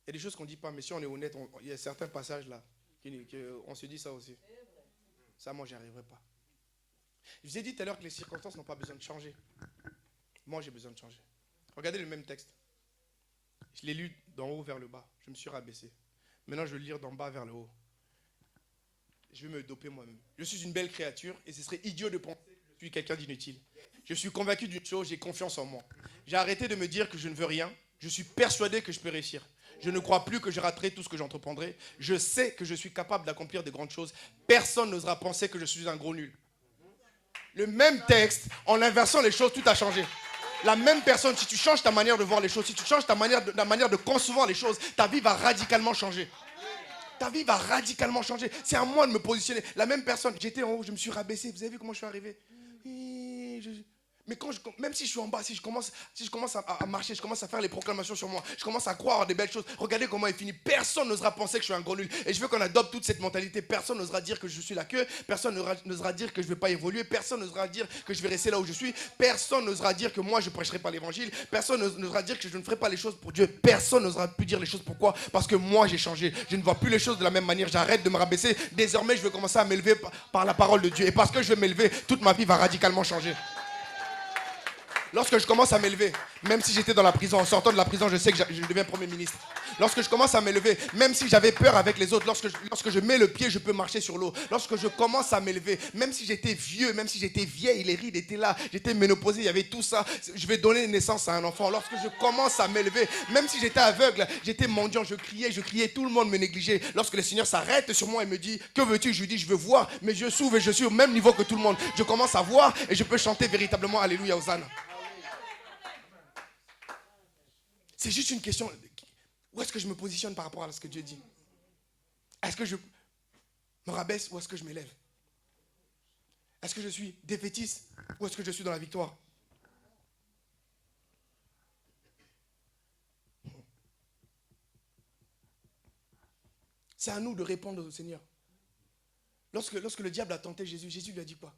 Il y a des choses qu'on ne dit pas, mais si on est honnête, il y a certains passages là, on se dit ça aussi. Ça, moi, j'y arriverai pas. Je vous ai dit tout à l'heure que les circonstances n'ont pas besoin de changer. Moi, j'ai besoin de changer. Regardez le même texte. Je l'ai lu d'en haut vers le bas. Je me suis rabaissé. Maintenant, je vais le lire d'en bas vers le haut. Je vais me doper moi-même. Je suis une belle créature et ce serait idiot de penser que je suis quelqu'un d'inutile. Je suis convaincu d'une chose, j'ai confiance en moi. J'ai arrêté de me dire que je ne veux rien. Je suis persuadé que je peux réussir. Je ne crois plus que je raterai tout ce que j'entreprendrai. Je sais que je suis capable d'accomplir de grandes choses. Personne n'osera penser que je suis un gros nul. Le même texte, en inversant les choses, tout a changé. La même personne, si tu changes ta manière de voir les choses, si tu changes ta manière de concevoir les choses, ta vie va radicalement changer. Ta vie va radicalement changer. C'est à moi de me positionner. La même personne, j'étais en haut, je me suis rabaissé. Vous avez vu comment je suis arrivé? Mais même si je suis en bas, si je commence à marcher, je commence à faire les proclamations sur moi, je commence à croire à des belles choses. Regardez comment il finit. Personne n'osera penser que je suis un gros nul. Et je veux qu'on adopte toute cette mentalité. Personne n'osera dire que je suis la queue. Personne n'osera dire que je ne vais pas évoluer. Personne n'osera dire que je vais rester là où je suis. Personne n'osera dire que moi je ne prêcherai pas l'évangile. Personne n'osera dire que je ne ferai pas les choses pour Dieu. Personne n'osera plus dire les choses. Pourquoi? Parce que moi j'ai changé. Je ne vois plus les choses de la même manière. J'arrête de me rabaisser. Désormais je vais commencer à m'élever par la parole de Dieu. Et parce que je vais m'élever, toute ma vie va radicalement changer. Lorsque je commence à m'élever, même si j'étais dans la prison, en sortant de la prison, je sais que je deviens Premier ministre. Lorsque je commence à m'élever, même si j'avais peur avec les autres, lorsque je mets le pied, je peux marcher sur l'eau. Lorsque je commence à m'élever, même si j'étais vieux, même si j'étais vieille, les rides étaient là, j'étais ménopausée, il y avait tout ça, je vais donner naissance à un enfant. Lorsque je commence à m'élever, même si j'étais aveugle, j'étais mendiant, je criais, tout le monde me négligeait. Lorsque le Seigneur s'arrête sur moi et me dit, que veux-tu? Je lui dis, je veux voir, mes yeux s'ouvrent et je suis au même niveau que tout le monde. Je commence à voir et je peux chanter véritablement Alléluia, Hosanna. C'est juste une question. Où est-ce que je me positionne par rapport à ce que Dieu dit? Est-ce que je me rabaisse ou est-ce que je m'élève? Est-ce que je suis défaitiste ou est-ce que je suis dans la victoire? C'est à nous de répondre au Seigneur. Lorsque le diable a tenté Jésus, Jésus lui a dit quoi?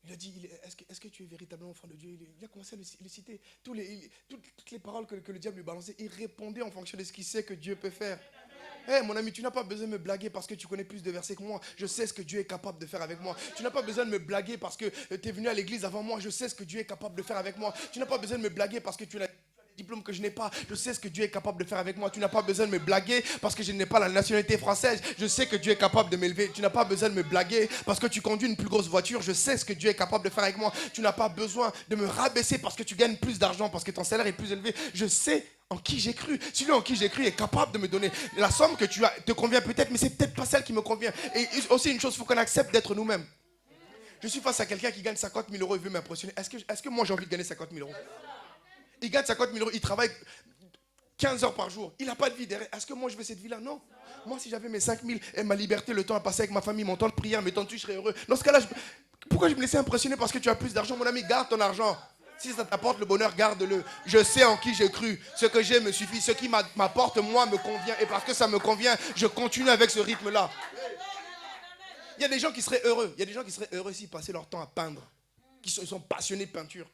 Il a dit, est-ce que tu es véritablement enfant de Dieu? Il a commencé à le citer. Toutes les paroles que le diable lui balançait, il répondait en fonction de ce qu'il sait que Dieu peut faire. Hey, mon ami, tu n'as pas besoin de me blaguer parce que tu connais plus de versets que moi. Je sais ce que Dieu est capable de faire avec moi. Tu n'as pas besoin de me blaguer parce que tu es venu à l'église avant moi. Je sais ce que Dieu est capable de faire avec moi. Tu n'as pas besoin de me blaguer parce que tu as diplôme que je n'ai pas, je sais ce que Dieu est capable de faire avec moi. Tu n'as pas besoin de me blaguer parce que je n'ai pas la nationalité française. Je sais que Dieu est capable de m'élever. Tu n'as pas besoin de me blaguer parce que tu conduis une plus grosse voiture. Je sais ce que Dieu est capable de faire avec moi. Tu n'as pas besoin de me rabaisser parce que tu gagnes plus d'argent, parce que ton salaire est plus élevé. Je sais en qui j'ai cru. Celui en qui j'ai cru est capable de me donner. La somme que tu as te convient peut-être, mais c'est peut-être pas celle qui me convient. Et aussi une chose, il faut qu'on accepte d'être nous-mêmes. Je suis face à quelqu'un qui gagne 50 000 euros et veut m'impressionner. Est-ce que moi j'ai envie de gagner 50 000 euros? Il gagne 50 000 euros, il travaille 15 heures par jour. Il n'a pas de vie derrière. Est-ce que moi je veux cette vie-là? Non. Moi, si j'avais mes 5 000 et ma liberté, le temps à passer avec ma famille, mon temps de prière, mes temps de tuer, je serais heureux. Dans ce cas-là, pourquoi je me laissais impressionner parce que tu as plus d'argent? Mon ami, garde ton argent. Si ça t'apporte le bonheur, garde-le. Je sais en qui j'ai cru. Ce que j'ai me suffit. Ce qui m'apporte, moi, me convient. Et parce que ça me convient, je continue avec ce rythme-là. Il y a des gens qui seraient heureux. Il y a des gens qui seraient heureux s'ils passaient leur temps à peindre. Qui sont passionnés de peinture.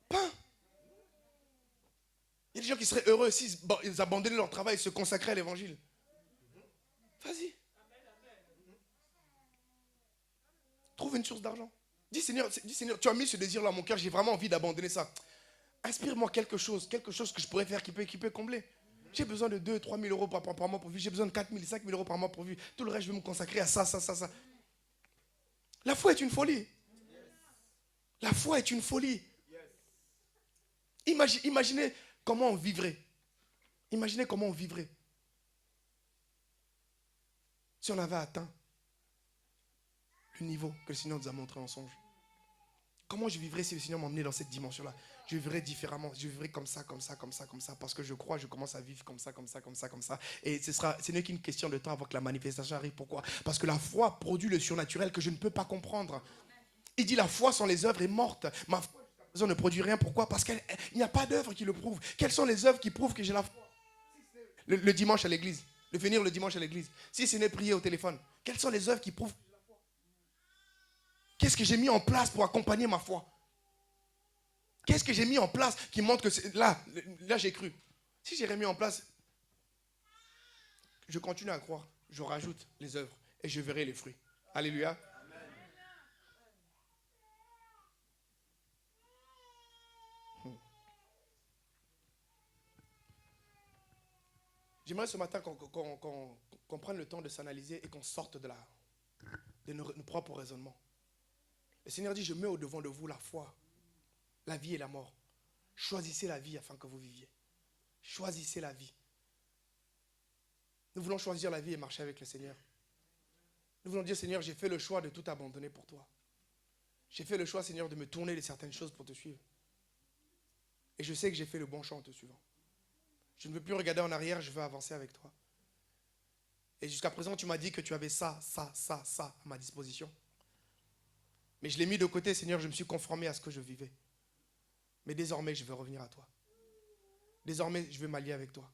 Peins. Il y a des gens qui seraient heureux s'ils abandonnaient leur travail et se consacraient à l'évangile. Vas-y. Trouve une source d'argent. Dis Seigneur, tu as mis ce désir-là à mon cœur, j'ai vraiment envie d'abandonner ça. Inspire-moi quelque chose que je pourrais faire qui peut combler. J'ai besoin de 2 3 000 euros par mois pour vivre. J'ai besoin de 4 000, 5 000 euros par mois pour vivre. Tout le reste, je vais me consacrer à ça. La foi est une folie. La foi est une folie. Imaginez comment on vivrait. Imaginez comment on vivrait si on avait atteint le niveau que le Seigneur nous a montré en songe. Comment je vivrais si le Seigneur m'emmenait dans cette dimension-là? Je vivrais différemment. Je vivrais comme ça. Parce que je crois, je commence à vivre comme ça. Et ce n'est qu'une question de temps avant que la manifestation arrive. Pourquoi? Parce que la foi produit le surnaturel que je ne peux pas comprendre. Il dit la foi sans les œuvres est morte. Ma foi ne produit rien. Pourquoi? Parce qu'il n'y a pas d'œuvre qui le prouve. Quelles sont les œuvres qui prouvent que j'ai la foi? Le dimanche à l'église. De venir le dimanche à l'église. Si ce n'est prier au téléphone. Quelles sont les œuvres qui prouvent? Qu'est-ce que j'ai mis en place pour accompagner ma foi? Qu'est-ce que j'ai mis en place qui montre que là j'ai cru? Si j'ai remis en place, je continue à croire. Je rajoute les œuvres et je verrai les fruits. Alléluia. J'aimerais ce matin qu'on prenne le temps de s'analyser et qu'on sorte de nos propres raisonnements. Le Seigneur dit, je mets au-devant de vous la foi, la vie et la mort. Choisissez la vie afin que vous viviez. Choisissez la vie. Nous voulons choisir la vie et marcher avec le Seigneur. Nous voulons dire, Seigneur, j'ai fait le choix de tout abandonner pour toi. J'ai fait le choix, Seigneur, de me tourner de certaines choses pour te suivre. Et je sais que j'ai fait le bon choix en te suivant. Je ne veux plus regarder en arrière, je veux avancer avec toi. Et jusqu'à présent, tu m'as dit que tu avais ça à ma disposition. Mais je l'ai mis de côté, Seigneur, je me suis conformé à ce que je vivais. Mais désormais, je veux revenir à toi. Désormais, je veux m'allier avec toi.